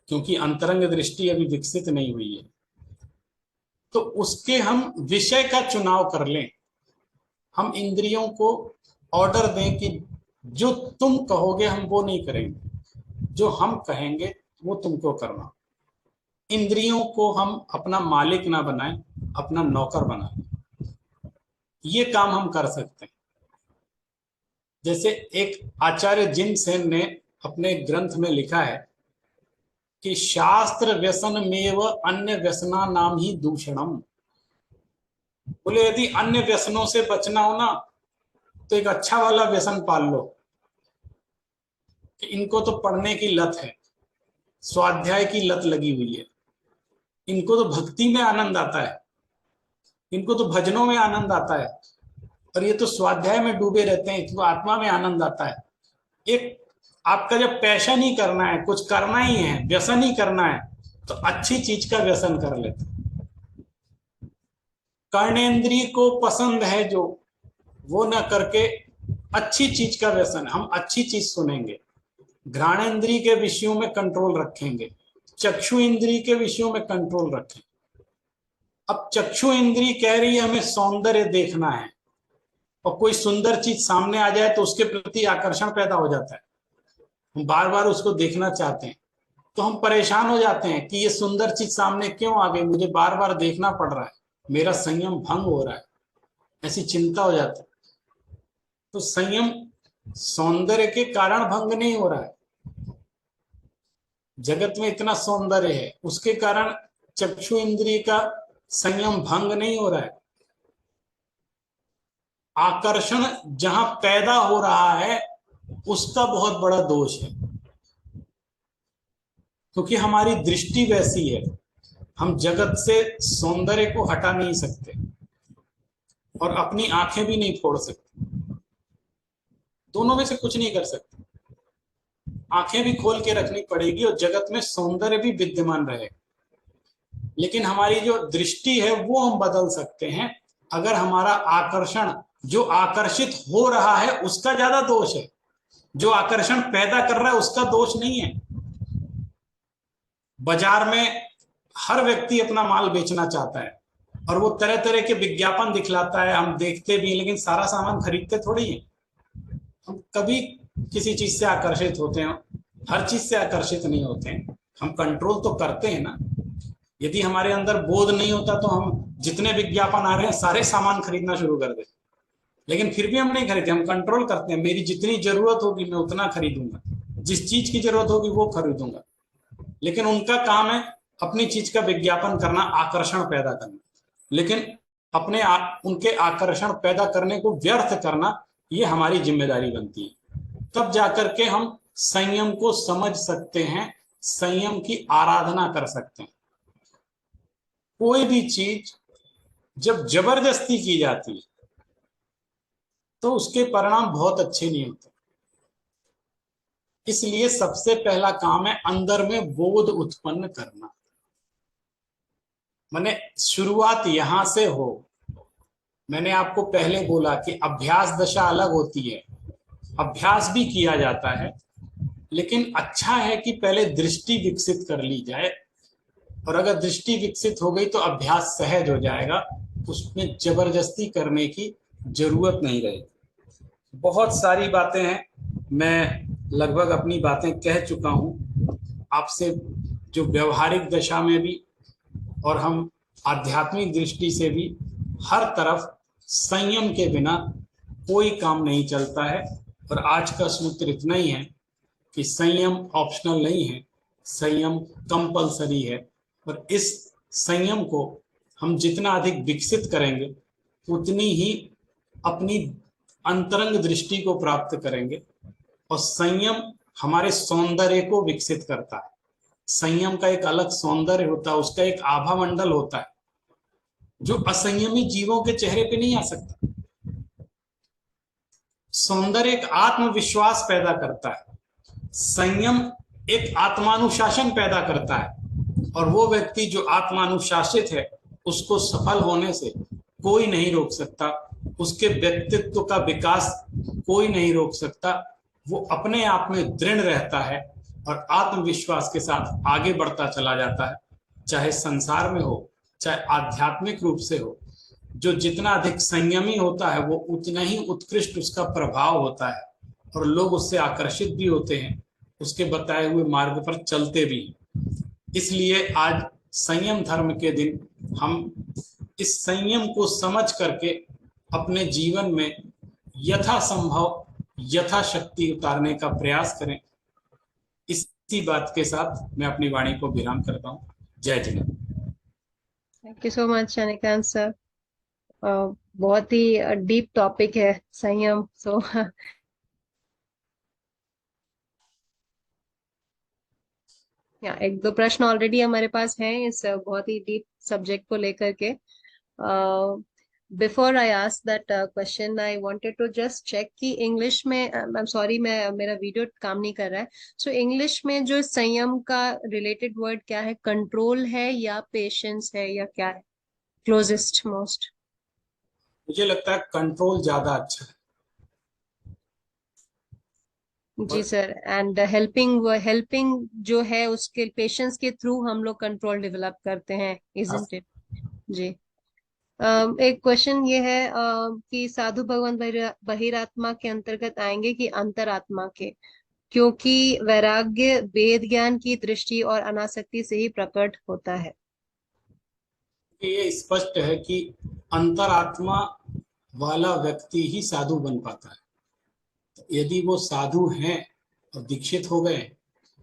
क्योंकि अंतरंग दृष्टि अभी विकसित नहीं हुई है। तो उसके हम विषय का चुनाव कर लें, हम इंद्रियों को ऑर्डर दें कि जो तुम कहोगे हम वो नहीं करेंगे, जो हम कहेंगे वो तुमको करना। इंद्रियों को हम अपना मालिक ना बनाएं, अपना नौकर बनाएं। ये काम हम कर सकते हैं। जैसे एक आचार्य जिनसेन ने अपने ग्रंथ में लिखा है कि शास्त्र व्यसन मेव अन्य व्यसना नाम ही दूषणम। बोले यदि अन्य व्यसनों से बचना हो ना तो एक अच्छा वाला व्यसन पाल लो, कि इनको तो पढ़ने की लत है, स्वाध्याय की लत लगी हुई है, इनको तो भक्ति में आनंद आता है, इनको तो भजनों में आनंद आता है, और ये तो स्वाध्याय में डूबे रहते हैं, इनको आत्मा में आनंद आता है। एक आपका जब पैशन ही करना है, कुछ करना ही है, व्यसन ही करना है, तो अच्छी चीज का व्यसन कर लेते। कर्णेंद्रिय को पसंद है जो, वो न करके अच्छी चीज का व्यसन, हम अच्छी चीज सुनेंगे। घ्राणेंद्रिय के विषयों में कंट्रोल रखेंगे, चक्षु इंद्रिय के विषयों में कंट्रोल रखें। अब चक्षु इंद्रिय कह रही है हमें सौंदर्य देखना है, और कोई सुंदर चीज सामने आ जाए तो उसके प्रति आकर्षण पैदा हो जाता है, हम बार बार उसको देखना चाहते हैं। तो हम परेशान हो जाते हैं कि ये सुंदर चीज सामने क्यों आ गई, मुझे बार बार देखना पड़ रहा है, मेरा संयम भंग हो रहा है, ऐसी चिंता हो जाती है। तो संयम सौंदर्य के कारण भंग नहीं हो रहा है, जगत में इतना सौंदर्य है उसके कारण चक्षु इंद्रिय का संयम भंग नहीं हो रहा है। आकर्षण जहां पैदा हो रहा है उसका बहुत बड़ा दोष है, क्योंकि हमारी दृष्टि वैसी है, हम जगत से सौंदर्य को हटा नहीं सकते और अपनी आंखें भी नहीं फोड़ सकते, दोनों में से कुछ नहीं कर सकते। आंखें भी खोल के रखनी पड़ेगी और जगत में सौंदर्य भी विद्यमान रहे, लेकिन हमारी जो दृष्टि है वो हम बदल सकते हैं। अगर हमारा आकर्षण, जो आकर्षित हो रहा है उसका ज्यादा दोष है, जो आकर्षण पैदा कर रहा है उसका दोष नहीं है। बाजार में हर व्यक्ति अपना माल बेचना चाहता है और वो तरह तरह के विज्ञापन दिखलाता है, हम देखते भी, लेकिन सारा सामान खरीदते थोड़ी है। हम कभी किसी चीज से आकर्षित होते हैं, हर चीज से आकर्षित नहीं होते हैं, हम कंट्रोल तो करते हैं ना। यदि हमारे अंदर बोध नहीं होता तो हम जितने विज्ञापन आ रहे हैं सारे सामान खरीदना शुरू कर देते, लेकिन फिर भी हम नहीं खरीदते, हम कंट्रोल करते हैं। मेरी जितनी जरूरत होगी मैं उतना खरीदूंगा, जिस चीज की जरूरत होगी वो खरीदूंगा। लेकिन उनका काम है अपनी चीज का विज्ञापन करना, आकर्षण पैदा करना, लेकिन उनके आकर्षण पैदा करने को व्यर्थ करना ये हमारी जिम्मेदारी बनती है। तब जाकर के हम संयम को समझ सकते हैं, संयम की आराधना कर सकते हैं। कोई भी चीज जब जबरदस्ती की जाती है तो उसके परिणाम बहुत अच्छे नहीं होते। इसलिए सबसे पहला काम है अंदर में बोध उत्पन्न करना, माने शुरुआत यहां से हो। मैंने आपको पहले बोला कि अभ्यास दशा अलग होती है, अभ्यास भी किया जाता है, लेकिन अच्छा है कि पहले दृष्टि विकसित कर ली जाए, और अगर दृष्टि विकसित हो गई तो अभ्यास सहज हो जाएगा, उसमें जबरदस्ती करने की जरूरत नहीं रहेगी। बहुत सारी बातें हैं, मैं लगभग अपनी बातें कह चुका हूं आपसे, जो व्यवहारिक दशा में भी और हम आध्यात्मिक दृष्टि से भी हर तरफ संयम के बिना कोई काम नहीं चलता है। और आज का सूत्र इतना ही है कि संयम ऑप्शनल नहीं है, संयम कंपलसरी है। और इस संयम को हम जितना अधिक विकसित करेंगे उतनी ही अपनी अंतरंग दृष्टि को प्राप्त करेंगे, और संयम हमारे सौंदर्य को विकसित करता है। संयम का एक अलग सौंदर्य होता है, उसका एक आभा मंडल होता है जो असंयमी जीवों के चेहरे पे नहीं आ सकता। सौंदर्य एक आत्मविश्वास पैदा करता है, संयम एक आत्मानुशासन पैदा करता है, और वो व्यक्ति जो आत्मानुशासित है उसको सफल होने से कोई नहीं रोक सकता, उसके व्यक्तित्व का विकास कोई नहीं रोक सकता। वो अपने आप में दृढ़ रहता है और आत्मविश्वास के साथ आगे बढ़ता चला जाता है, चाहे संसार में हो चाहे आध्यात्मिक रूप से हो। जो जितना अधिक संयमी होता है वो उतना ही उत्कृष्ट उसका प्रभाव होता है, और लोग उससे आकर्षित भी होते हैं, उसके बताए हुए मार्ग पर चलते भी। इसलिए आज संयम धर्म के दिन हम इस संयम को समझ करके अपने जीवन में यथासंभव यथाशक्ति उतारने का प्रयास करें। इसी बात के साथ मैं अपनी वाणी को विराम करता हूँ। Jai Jagannath. Thank you so much Shanikant sir. बहुत ही डीप टॉपिक है संयम। सो या एक दो प्रश्न ऑलरेडी हमारे पास हैं इस बहुत ही डीप सब्जेक्ट को लेकर के। Before I ask that question I wanted to just check कि इंग्लिश में, आई एम सॉरी मैं मेरा वीडियो काम नहीं कर रहा है, सो इंग्लिश में जो संयम का रिलेटेड वर्ड क्या है? कंट्रोल है या पेशेंस है या क्या है क्लोजेस्ट मोस्ट? मुझे लगता है कंट्रोल ज्यादा अच्छा है। जी और सर, एंड हेल्पिंग हेल्पिंग जो है उसके पेशेंस के थ्रू हम लोग कंट्रोल डेवलप करते हैं, इजंट इट? जी। एक क्वेश्चन ये है कि साधु भगवान बहिरात्मा के अंतर्गत आएंगे कि अंतरात्मा के? क्योंकि वैराग्य वेद ज्ञान की दृष्टि और अनासक्ति से ही प्रकट होता है। ये स्पष्ट है कि अंतरात्मा वाला व्यक्ति ही साधु बन पाता है। तो यदि वो साधु हैं और दीक्षित हो गए,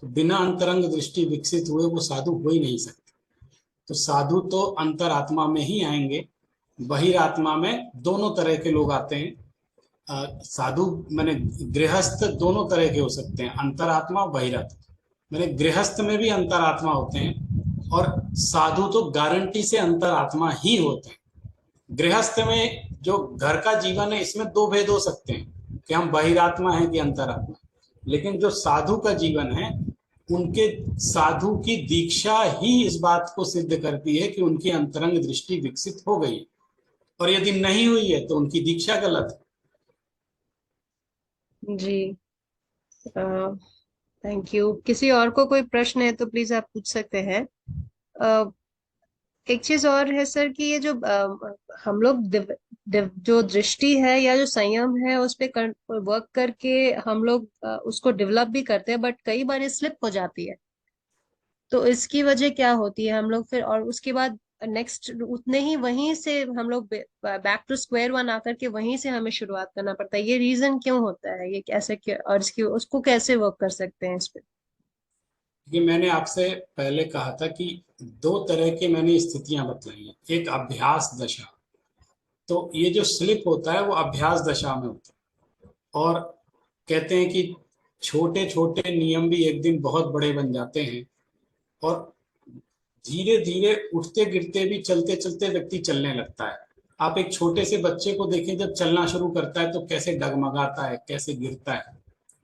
तो बिना अंतरंग दृष्टि विकसित हुए वो साधु हो ही नहीं सकते। तो साधु तो अंतरात्मा में ही आएंगे। बहिरात्मा में दोनों तरह के लोग आते हैं। साधु मैंने गृहस्थ दोनों तरह के हो सकते हैं, अंतरात्मा और बहिरात्मा। मैंने गृहस्थ में भी अंतरात्मा होते हैं, और साधु तो गारंटी से अंतरात्मा ही होते हैं। गृहस्थ में जो घर का जीवन है, इसमें दो भेद हो सकते हैं कि हम बहिरात्मा हैं कि अंतरात्मा। लेकिन जो साधु का जीवन है, उनके साधु की दीक्षा ही इस बात को सिद्ध करती है कि उनकी अंतरंग दृष्टि विकसित हो गई है। और यदि नहीं हुई है तो उनकी दीक्षा गलत है। जी, थैंक यू। किसी और को कोई प्रश्न है तो प्लीज आप पूछ सकते हैं। एक चीज और है सर कि ये जो हम लोग जो दृष्टि है या जो संयम है उस पे वर्क करके हम लोग उसको डेवलप भी करते हैं, बट कई बार ये स्लिप हो जाती है। तो इसकी वजह क्या होती है? हम लोग फिर और उसके बाद नेक्स्ट उतने ही वहीं से हम लोग बैक टू स्क्वायर वन आकर के वहीं से हमें शुरुआत करना पड़ता है। ये रीजन क्यों होता है? ये कैसे क्या, और इसकी उसको कैसे वर्क कर सकते हैं इस पे? कि मैंने आपसे पहले कहा था कि दो तरह की मैंने स्थितियां बताई हैं। एक अभ्यास दशा, तो ये जो स्लिप होता है वो अभ्यास दशा में होता है। और कहते हैं कि छोटे छोटे नियम भी एक दिन बहुत बड़े बन जाते हैं। और धीरे धीरे उठते गिरते भी चलते चलते व्यक्ति चलने लगता है। आप एक छोटे से बच्चे को देखें, जब चलना शुरू करता है तो कैसे डगमगाता है, कैसे गिरता है,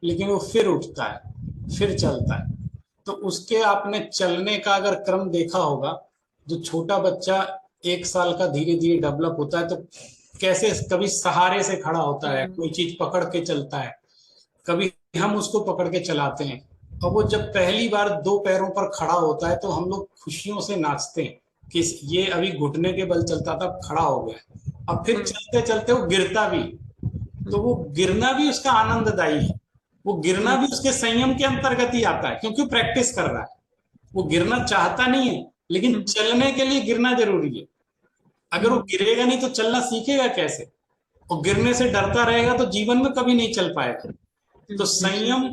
लेकिन वो फिर उठता है, फिर चलता है। तो उसके आपने चलने का अगर क्रम देखा होगा, जो छोटा बच्चा 1 साल का धीरे धीरे डेवलप होता है, तो कैसे कभी सहारे से खड़ा होता है, हम्म। कोई चीज पकड़ के चलता है, कभी हम उसको पकड़ के चलाते हैं। और वो जब पहली बार 2 पैरों पर खड़ा होता है तो हम लोग खुशियों से नाचते हैं कि ये अभी घुटने के बल चलता था, अब खड़ा हो गया। अब फिर हम्म। चलते चलते वो गिरता भी, तो वो गिरना भी उसका आनंददायी है। वो गिरना हम्म। भी उसके संयम के अंतर्गत ही आता है, क्योंकि प्रैक्टिस कर रहा है। वो गिरना चाहता नहीं है, लेकिन हम्म। चलने के लिए गिरना जरूरी है। अगर वो हम्म। गिरेगा नहीं तो चलना सीखेगा कैसे? और गिरने से डरता रहेगा तो जीवन में कभी नहीं चल पाएगा। तो जी। संयम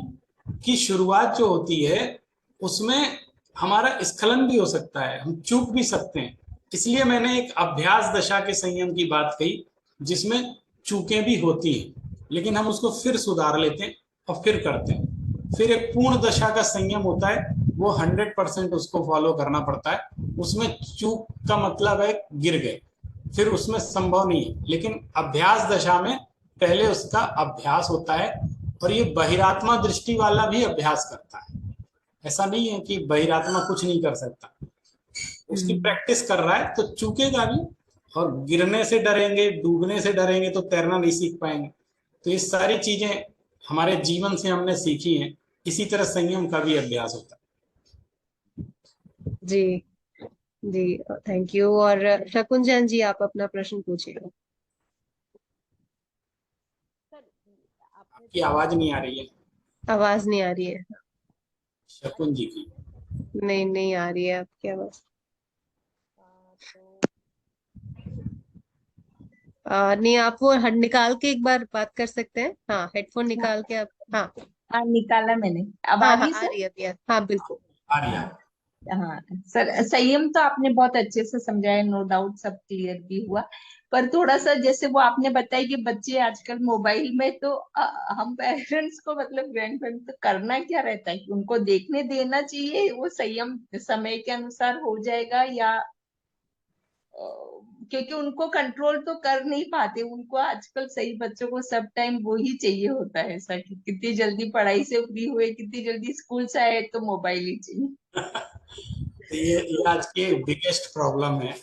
की शुरुआत जो होती है, उसमें हमारा स्खलन भी हो सकता है, हम चूक भी सकते हैं। इसलिए मैंने एक अभ्यास दशा के संयम की बात कही, जिसमें चूकें भी होती हैं, लेकिन हम उसको फिर सुधार लेते हैं और फिर करते हैं। फिर एक पूर्ण दशा का संयम होता है, वो 100% उसको फॉलो करना पड़ता है। उसमें चूक का मतलब है गिर गए, फिर उसमें संभव नहीं है। लेकिन अभ्यास दशा में पहले उसका अभ्यास होता है, और ये बहिरात्मा दृष्टि वाला भी अभ्यास करता है। ऐसा नहीं है कि बहिरात्मा कुछ नहीं कर सकता, उसकी हम्म। प्रैक्टिस कर रहा है तो चूकेगा भी। और गिरने से डरेंगे, डूबने से डरेंगे तो तैरना नहीं सीख पाएंगे। तो ये सारी चीजें हमारे जीवन से हमने सीखी हैं। इसी तरह संयम का भी अभ्यास होता है। जी। जी, थैंक यू। और शकुंजन जी, आप अपना प्रश्न पूछिए। सर, आपने आपकी जो आवाज नहीं आ रही है, आवाज नहीं आ रही है? शकुन जी की। नहीं, नहीं आ रही है आपकी आवाज। तो नहीं, आप वो निकाल के एक बार बात कर सकते हैं। हाँ, हेडफोन हाँ, निकाल के आप। हाँ। हाँ, निकाला मैंने। अब आ हाँ, हाँ, रही आ सर? रही है अभी हाँ, बिल्कुल। आ रही है। हाँ सर, संयम तो आपने बहुत अच्छे से समझाया, नो डाउट सब क्लियर भी हुआ। पर थोड़ा सा जैसे वो आपने बताया कि बच्चे आजकल मोबाइल में, तो हम पेरेंट्स को मतलब ग्रैंड पेरेंट्स तो करना क्या रहता है कि उनको देखने देना चाहिए, वो संयम समय के अनुसार हो जाएगा, या क्योंकि उनको कंट्रोल तो कर नहीं पाते, उनको आजकल सही बच्चों को सब टाइम वो ही चाहिए होता है, ऐसा कि कितनी जल्दी पढ़ाई से फ्री हुए, कितनी जल्दी स्कूल से आए तो मोबाइल ही चाहिए। तो ये आज की बिगेस्ट प्रॉब्लम है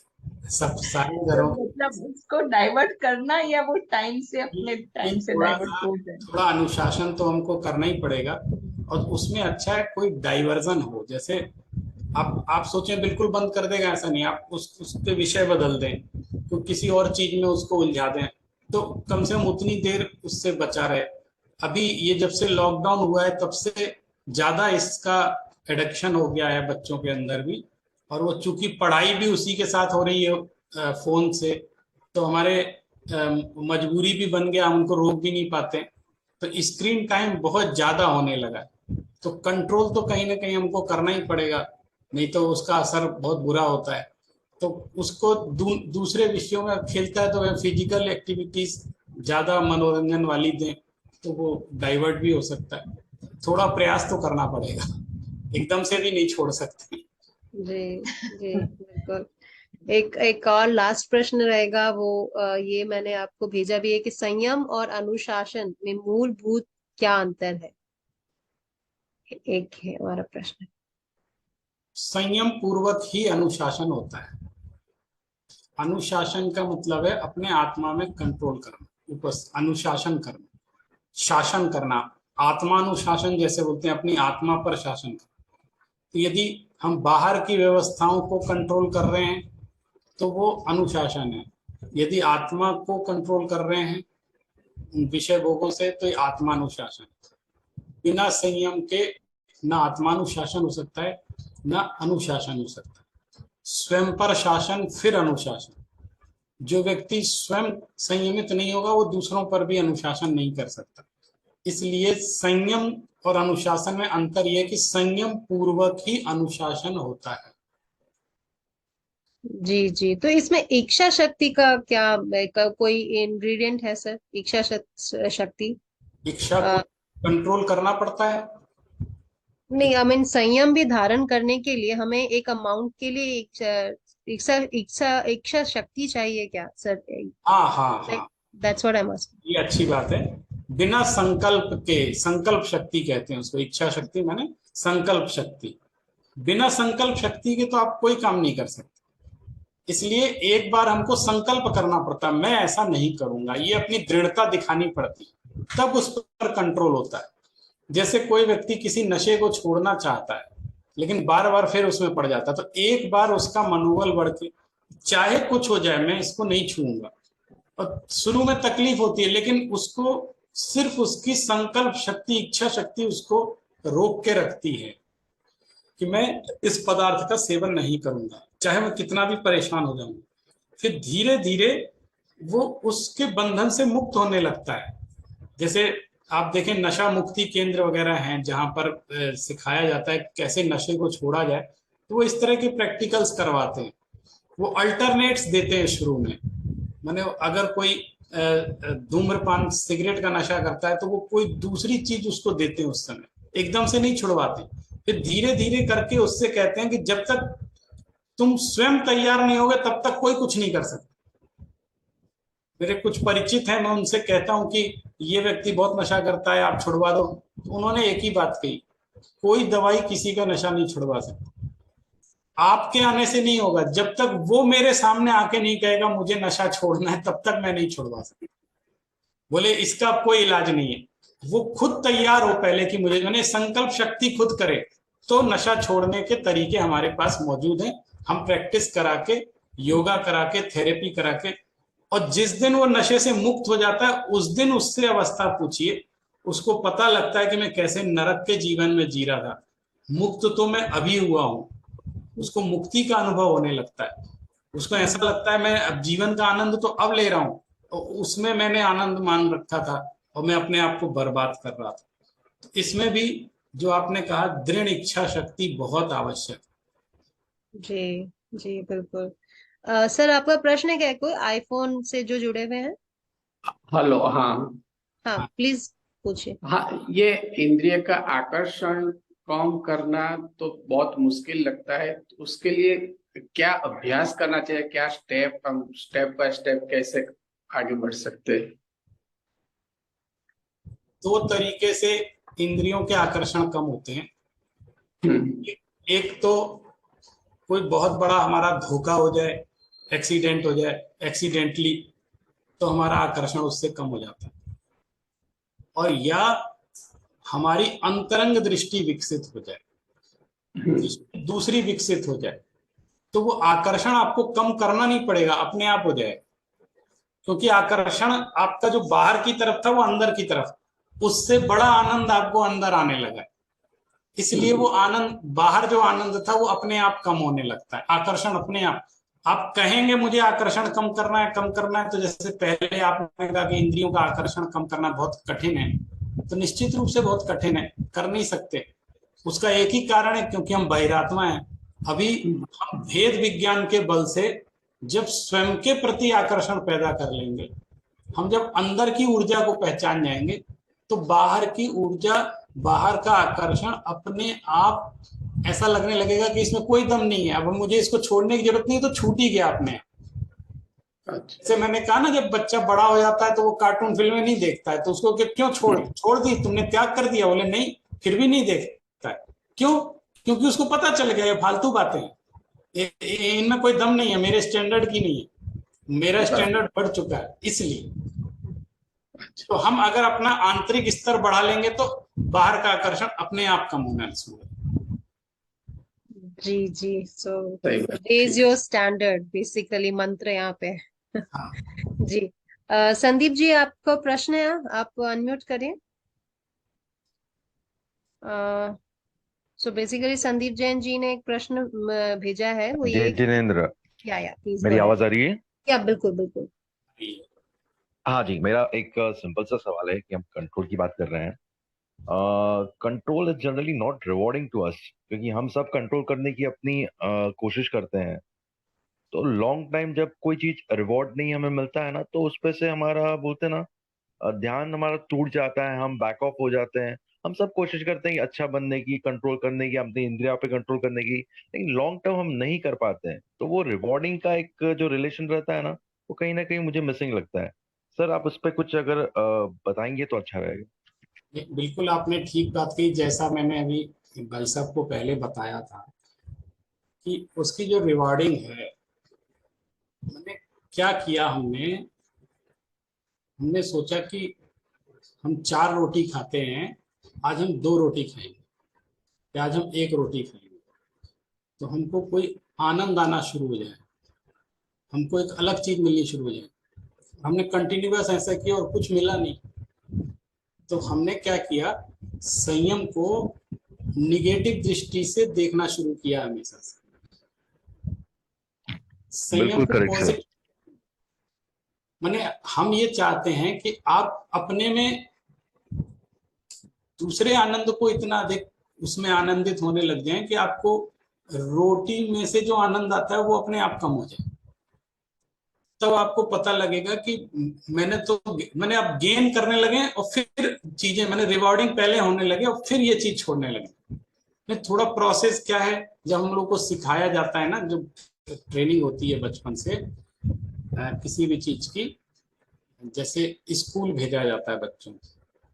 सब सारे तो घरों मतलब उसको डाइवर्ट करना या वो टाइम से अपने में टाइम से थोड़ा डाइवर्ट सा, हो जाए। थोड़ा अनुशासन तो हमको करना ही पड़ेगा। और उसमें अच्छा है कोई डाइवर्जन हो, जैसे आप सोचें बिल्कुल बंद कर देगा, ऐसा नहीं, आप उस पे विषय बदल दें, तो किसी और चीज में उसको उलझा दें, तो कम से कम उतनी देर उससे बचा रहे। अभी ये जब से लॉकडाउन हुआ है तब से ज्यादा इसका एडिक्शन हो गया है बच्चों के अंदर भी। और वो चूंकि पढ़ाई भी उसी के साथ हो रही है फोन से, तो हमारे मजबूरी भी बन गया, हम उनको रोक भी नहीं पाते। तो स्क्रीन टाइम बहुत ज्यादा होने लगा है, तो कंट्रोल तो कहीं ना कहीं हमको करना ही पड़ेगा, नहीं तो उसका असर बहुत बुरा होता है। तो उसको दूसरे विषयों में खेलता है तो वह फिजिकल एक्टिविटीज ज्यादा मनोरंजन वाली दें, तो वो डाइवर्ट भी हो सकता है। थोड़ा प्रयास तो करना पड़ेगा, एकदम से भी नहीं छोड़ सकते। जी जी बिल्कुल। एक एक और लास्ट प्रश्न रहेगा वो, ये मैंने आपको भेजा भी है कि संयम और अनुशासन में मूलभूत क्या अंतर है। एक है हमारा प्रश्न। संयम पूर्वक ही अनुशासन होता है। अनुशासन का मतलब है अपने आत्मा में कंट्रोल करना, अनुशासन करना, शासन करना। आत्मानुशासन जैसे बोलते हैं, अपनी आत्मा पर शासन करना। तो यदि हम बाहर की व्यवस्थाओं को कंट्रोल कर रहे हैं तो वो अनुशासन है। यदि आत्मा को कंट्रोल कर रहे हैं विषय भोगों से, तो ये आत्मानुशासन। बिना संयम के ना आत्मानुशासन हो सकता है, ना अनुशासन हो सकता है। स्वयं पर शासन फिर अनुशासन। जो व्यक्ति स्वयं संयमित नहीं होगा वो दूसरों पर भी अनुशासन नहीं कर सकता। इसलिए संयम और अनुशासन में अंतर यह है कि संयम पूर्वक ही अनुशासन होता है। जी जी, तो इसमें इच्छा शक्ति का क्या कोई इंग्रेडिएंट है सर, इच्छा शक्ति? इच्छा को अ, कंट्रोल करना पड़ता है। नहीं, आई मीन संयम भी धारण करने के लिए हमें एक अमाउंट के लिए इच्छा इच्छा इच्छा इच्छा शक्ति चाहिए क्या सर? हाँ हाँ लाइक हाँ, that's what I am asking. ये अच्छी बात है। बिना संकल्प के, संकल्प शक्ति कहते हैं उसको, इच्छा शक्ति माने संकल्प शक्ति। बिना संकल्प शक्ति के तो आप कोई काम नहीं कर सकते। इसलिए एक बार हमको संकल्प करना पड़ता है, मैं ऐसा नहीं करूंगा, ये अपनी दृढ़ता दिखानी पड़ती, तब उस पर कंट्रोल होता है। जैसे कोई व्यक्ति किसी नशे को छोड़ना चाहता है लेकिन बार बार फिर उसमें पड़ जाता है, तो एक बार उसका मनोबल बढ़ के चाहे कुछ हो जाए मैं इसको नहीं छूऊंगा। और शुरू में तकलीफ होती है लेकिन उसको सिर्फ उसकी संकल्प शक्ति, इच्छा शक्ति उसको रोक के रखती है कि मैं इस पदार्थ का सेवन नहीं करूंगा, चाहे मैं कितना भी परेशान हो जाऊं। फिर धीरे धीरे वो उसके बंधन से मुक्त होने लगता है। जैसे आप देखें नशा मुक्ति केंद्र वगैरह हैं जहां पर सिखाया जाता है कैसे नशे को छोड़ा जाए, तो वो इस तरह के प्रैक्टिकल्स करवाते हैं। वो अल्टरनेट्स देते हैं शुरू में। माने अगर कोई धूम्रपान सिगरेट का नशा करता है तो वो कोई दूसरी चीज उसको देते हैं उस समय, एकदम से नहीं छुड़वाते। फिर धीरे धीरे करके उससे कहते हैं कि जब तक तुम स्वयं तैयार नहीं होगे तब तक कोई कुछ नहीं कर सकता। मेरे कुछ परिचित हैं, मैं उनसे कहता हूं कि ये व्यक्ति बहुत नशा करता है, आप छुड़वा दो, तो उन्होंने एक ही बात कही, कोई दवाई किसी का नशा नहीं छुड़वा सकती। आपके आने से नहीं होगा, जब तक वो मेरे सामने आके नहीं कहेगा मुझे नशा छोड़ना है तब तक मैं नहीं छुड़वा सकता। बोले इसका कोई इलाज नहीं है, वो खुद तैयार हो पहले कि मुझे, मैंने संकल्प शक्ति खुद करे। तो नशा छोड़ने के तरीके हमारे पास मौजूद हैं, हम प्रैक्टिस करा के, योगा करा के, थेरेपी करा के, और जिस दिन वो नशे से मुक्त हो जाता है उस दिन उससे अवस्था पूछिए, उसको पता लगता है कि मैं कैसे नरक के जीवन में जी रहा था, मुक्त तो मैं अभी हुआ हूं। उसको मुक्ति का अनुभव होने लगता है। उसको ऐसा लगता है मैं अब जीवन का आनंद तो अब ले रहा हूँ, और उसमें मैंने आनंद मान रखा था और मैं अपने आप को बर्बाद कर रहा था। तो इसमें भी जो आपने कहा दृढ़ इच्छा शक्ति बहुत आवश्यक। जी जी बिल्कुल। सर आपका प्रश्न है क्या, कोई आईफोन से जो जुड़े हुए हैं? हेलो। हाँ। हाँ हाँ, प्लीज पूछिए। हाँ, ये इंद्रिय का आकर्षण कम करना तो बहुत मुश्किल लगता है, तो उसके लिए क्या अभ्यास करना चाहिए, क्या स्टेप, हम स्टेप बाय स्टेप कैसे आगे बढ़ सकते हैं? दो तरीके से इंद्रियों के आकर्षण कम होते हैं। हम्म। एक तो कोई बहुत बड़ा हमारा धोखा हो जाए, एक्सीडेंट हो जाए एक्सीडेंटली, तो हमारा आकर्षण उससे कम हो जाता है। और या हमारी अंतरंग दृष्टि विकसित हो जाए, दूसरी विकसित हो जाए, तो वो आकर्षण आपको कम करना नहीं पड़ेगा, अपने आप हो जाए। क्योंकि आकर्षण आपका जो बाहर की तरफ था वो अंदर की तरफ, उससे बड़ा आनंद आपको अंदर आने लगा, इसलिए वो आनंद, बाहर जो आनंद था वो अपने आप कम होने लगता है, आकर्षण अपने आप कहेंगे मुझे आकर्षण कम करना है कम करना है, तो जैसे पहले आपने कहा कि इंद्रियों का आकर्षण कम करना बहुत कठिन है, तो निश्चित रूप से बहुत कठिन है, कर नहीं सकते। उसका एक ही कारण है, क्योंकि हम बहिरात्मा हैं। अभी हम भेद विज्ञान के बल से जब स्वयं के प्रति आकर्षण पैदा कर लेंगे, हम जब अंदर की ऊर्जा को पहचान जाएंगे, तो बाहर की ऊर्जा, बाहर का आकर्षण अपने आप ऐसा लगने लगेगा कि इसमें कोई दम नहीं है, अब मुझे इसको छोड़ने की जरूरत नहीं, तो छूट ही गया अपने। जैसे मैंने कहा ना, जब बच्चा बड़ा हो जाता है तो वो कार्टून फिल्में नहीं देखता है, तो उसको क्यों छोड़ दी तुमने, त्याग कर दिया? बोले नहीं, फिर भी नहीं देखता है। क्यों? क्योंकि उसको पता चल गया ये फालतू बातें हैं, इनमें कोई दम नहीं है, मेरे स्टैंडर्ड की नहीं है, मेरा स्टैंडर्ड बढ़ चुका है। इसलिए तो हम अगर अपना आंतरिक स्तर बढ़ा लेंगे तो बाहर का आकर्षण अपने आप कम होना शुरू होगा। जी जी, सो रेज योर स्टैंडर्ड बेसिकली मंत्र यहाँ पे। हाँ। जी, संदीप जी आपका प्रश्न है, आप अनम्यूट करें। सो बेसिकली संदीप जैन जी ने एक प्रश्न भेजा है, वो ये जिनेंद्र, या प्लीज मेरी आवाज आ रही है? या बिल्कुल बिल्कुल। हाँ जी, मेरा एक सिंपल सा सवाल है कि हम कंट्रोल की बात कर रहे हैं। Control is generally not rewarding to us, क्योंकि हम सब कंट्रोल करने की अपनी कोशिश करते हैं। तो लॉन्ग टाइम जब कोई चीज रिवॉर्ड नहीं हमें मिलता है ना, तो उस पे से हमारा, बोलते हैं ना, ध्यान हमारा टूट जाता है, हम बैक ऑफ हो जाते हैं। हम सब कोशिश करते हैं कि अच्छा बनने की, कंट्रोल करने की, अपनी इंद्रियों पे कंट्रोल करने की, लेकिन लॉन्ग टर्म हम नहीं कर पाते हैं। तो वो रिवॉर्डिंग का एक जो रिलेशन रहता है ना, वो कहीं ना कहीं मुझे मिसिंग लगता है। सर, आप उस पर कुछ अगर बताएंगे तो अच्छा रहेगा। बिल्कुल आपने ठीक बात कही। जैसा मैंने अभी भाई साहब को पहले बताया था कि उसकी जो रिवॉर्डिंग है, मैंने क्या किया, हमने सोचा कि हम 4 रोटी खाते हैं, आज हम 2 रोटी खाएंगे, या आज हम 1 रोटी खाएंगे, तो हमको कोई आनंद आना शुरू हो जाए, हमको एक अलग चीज मिलनी शुरू हो जाए। हमने कंटिन्यूअस ऐसा किया और कुछ मिला नहीं, तो हमने क्या किया, संयम को निगेटिव दृष्टि से देखना शुरू किया हमेशा से। संयम बिल्कुल को करेक्ट सर। पॉजिटिव, माने हम ये चाहते हैं कि आप अपने में दूसरे आनंद को इतना अधिक उसमें आनंदित होने लग जाए कि आपको रोटी में से जो आनंद आता है वो अपने आप कम हो जाए। तब आपको पता लगेगा कि मैंने अब गेन करने लगे, और फिर चीजें मैंने रिवॉर्डिंग पहले होने लगे और फिर ये चीज छोड़ने लगे। थोड़ा प्रोसेस क्या है, जब हम लोग को सिखाया जाता है ना, जो ट्रेनिंग होती है बचपन से किसी भी चीज की, जैसे स्कूल भेजा जाता है बच्चों को,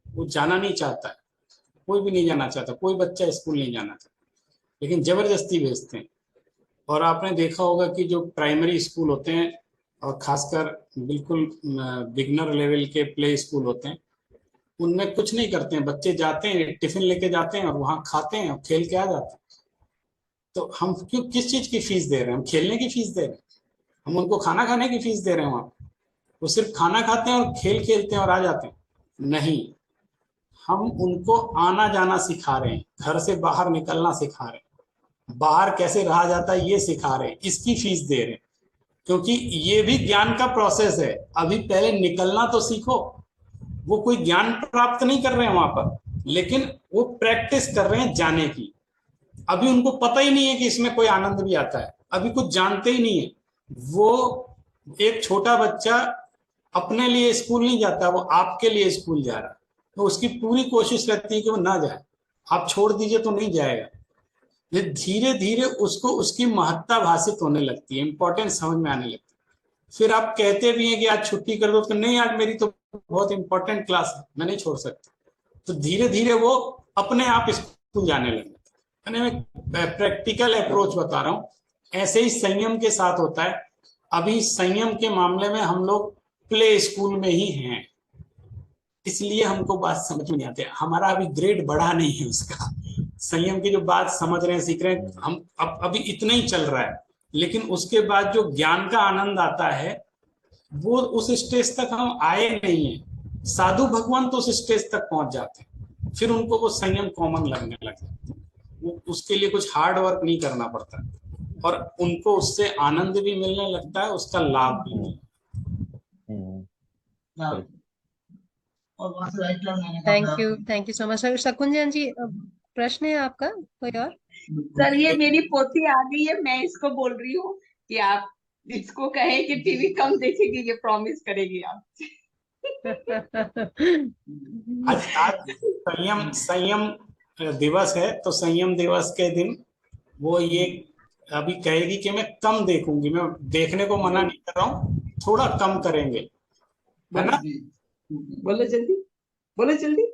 वो जाना नहीं चाहता है, कोई भी नहीं जाना चाहता, कोई बच्चा स्कूल नहीं जाना चाहता, लेकिन जबरदस्ती भेजते हैं। और आपने देखा होगा कि जो प्राइमरी स्कूल होते हैं, और खासकर बिल्कुल बिगनर लेवल के प्ले स्कूल होते हैं, उनमें कुछ नहीं करते हैं, बच्चे जाते हैं, टिफिन लेके जाते हैं और वहां खाते हैं और खेल के आ जाते हैं। तो हम क्यों, किस चीज की फीस दे रहे हैं? हम खेलने की फीस दे रहे हैं, हम उनको खाना खाने की फीस दे रहे हैं वहां? वो सिर्फ खाना खाते हैं और खेल खेलते हैं और आ जाते हैं? नहीं, हम उनको आना जाना सिखा रहे हैं, घर से बाहर निकलना सिखा रहे हैं, बाहर कैसे रहा जाता है ये सिखा रहे हैं, इसकी फीस दे रहे हैं। क्योंकि ये भी ज्ञान का प्रोसेस है, अभी पहले निकलना तो सीखो। वो कोई ज्ञान प्राप्त नहीं कर रहे हैं वहां पर, लेकिन वो प्रैक्टिस कर रहे हैं जाने की। अभी उनको पता ही नहीं है कि इसमें कोई आनंद भी आता है, अभी कुछ जानते ही नहीं है। वो एक छोटा बच्चा अपने लिए स्कूल नहीं जाता, वो आपके लिए स्कूल जा रहा है, तो उसकी पूरी कोशिश रहती है कि वो ना जाए। आप छोड़ दीजिए तो नहीं जाएगा। ये धीरे धीरे उसको उसकी महत्ता भाषित होने लगती है, इंपॉर्टेंस समझ में आने लगती है। फिर आप कहते भी हैं कि आज छुट्टी कर दो, तो नहीं, आज मेरी तो बहुत इंपॉर्टेंट क्लास है, मैं नहीं छोड़ सकता। तो धीरे धीरे वो अपने आप स्कूल जाने लगे। मैं प्रैक्टिकल अप्रोच बता रहा हूँ। ऐसे ही संयम के साथ होता है। अभी संयम के मामले में हम लोग प्ले स्कूल में ही हैं, इसलिए हमको बात समझ में नहीं आती। हमारा अभी ग्रेड बढ़ा नहीं है उसका। संयम की जो बात समझ रहे हैं, सीख रहे हैं हम, अब अभी इतना ही चल रहा है। लेकिन उसके बाद जो ज्ञान का आनंद आता है, वो उस स्टेज तक हम आए नहीं है। साधु भगवान तो उस स्टेज तक पहुंच जाते हैं, फिर उनको वो संयम कॉमन लगने लग जाता है। वो उसके लिए कुछ हार्ड वर्क नहीं करना पड़ता, और उनको उससे आनंद भी मिलने लगता है, उसका लाभ भी मिलता है। Thank you so much sir. Shakunjan ji, प्रश्न है आपका कोई और? सर ये मेरी पोती आ गई है, मैं इसको बोल रही हूँ कि आप इसको कहें कि टीवी कम देखेगी, ये प्रॉमिस करेगी आप। आज संयम संयम दिवस है, तो संयम दिवस के दिन वो ये अभी कहेगी कि मैं कम देखूंगी। मैं देखने को मना नहीं कर रहा हूँ, थोड़ा कम करेंगे, है ना? बोलो जल्दी, बोलो जल्दी।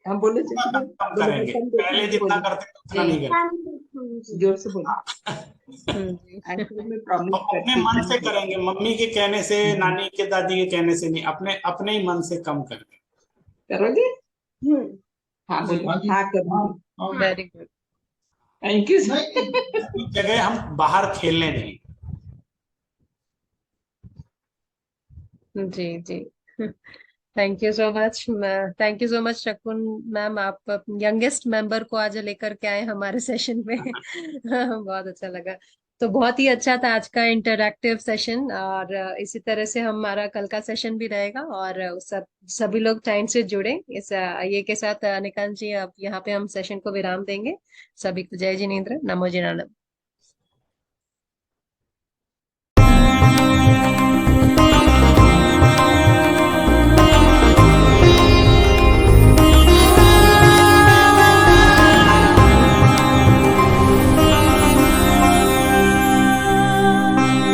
हम बोलो थोड़ा जल्दी, कम करेंगे, पहले जितना करते थे उतना नहीं करेंगे। जोर से बोलो। एक्चुअली मैं प्रॉमिस अपने मन से करेंगे, मम्मी के कहने से, नानी के, दादी के कहने से नहीं, अपने अपने ही मन से कम करेंगे। करोगे? हाँ बोलो, हाँ करूंगी। Very good. Thank you sir. इस जगह हम बाहर खेलने नहीं। जी जी। Thank you so much. Thank you so much Shakun ma'am, आप यंगेस्ट मेंबर को आज लेकर के आए हमारे सेशन में। बहुत अच्छा लगा। तो बहुत ही अच्छा था आज का इंटरैक्टिव सेशन, और इसी तरह से हमारा कल का सेशन भी रहेगा, और सभी लोग टाइम से जुड़े। इस ये के साथ निकांत जी, अब यहाँ पे हम सेशन को विराम देंगे। सभी को जय जिनेंद्र, नमो जिनानंद।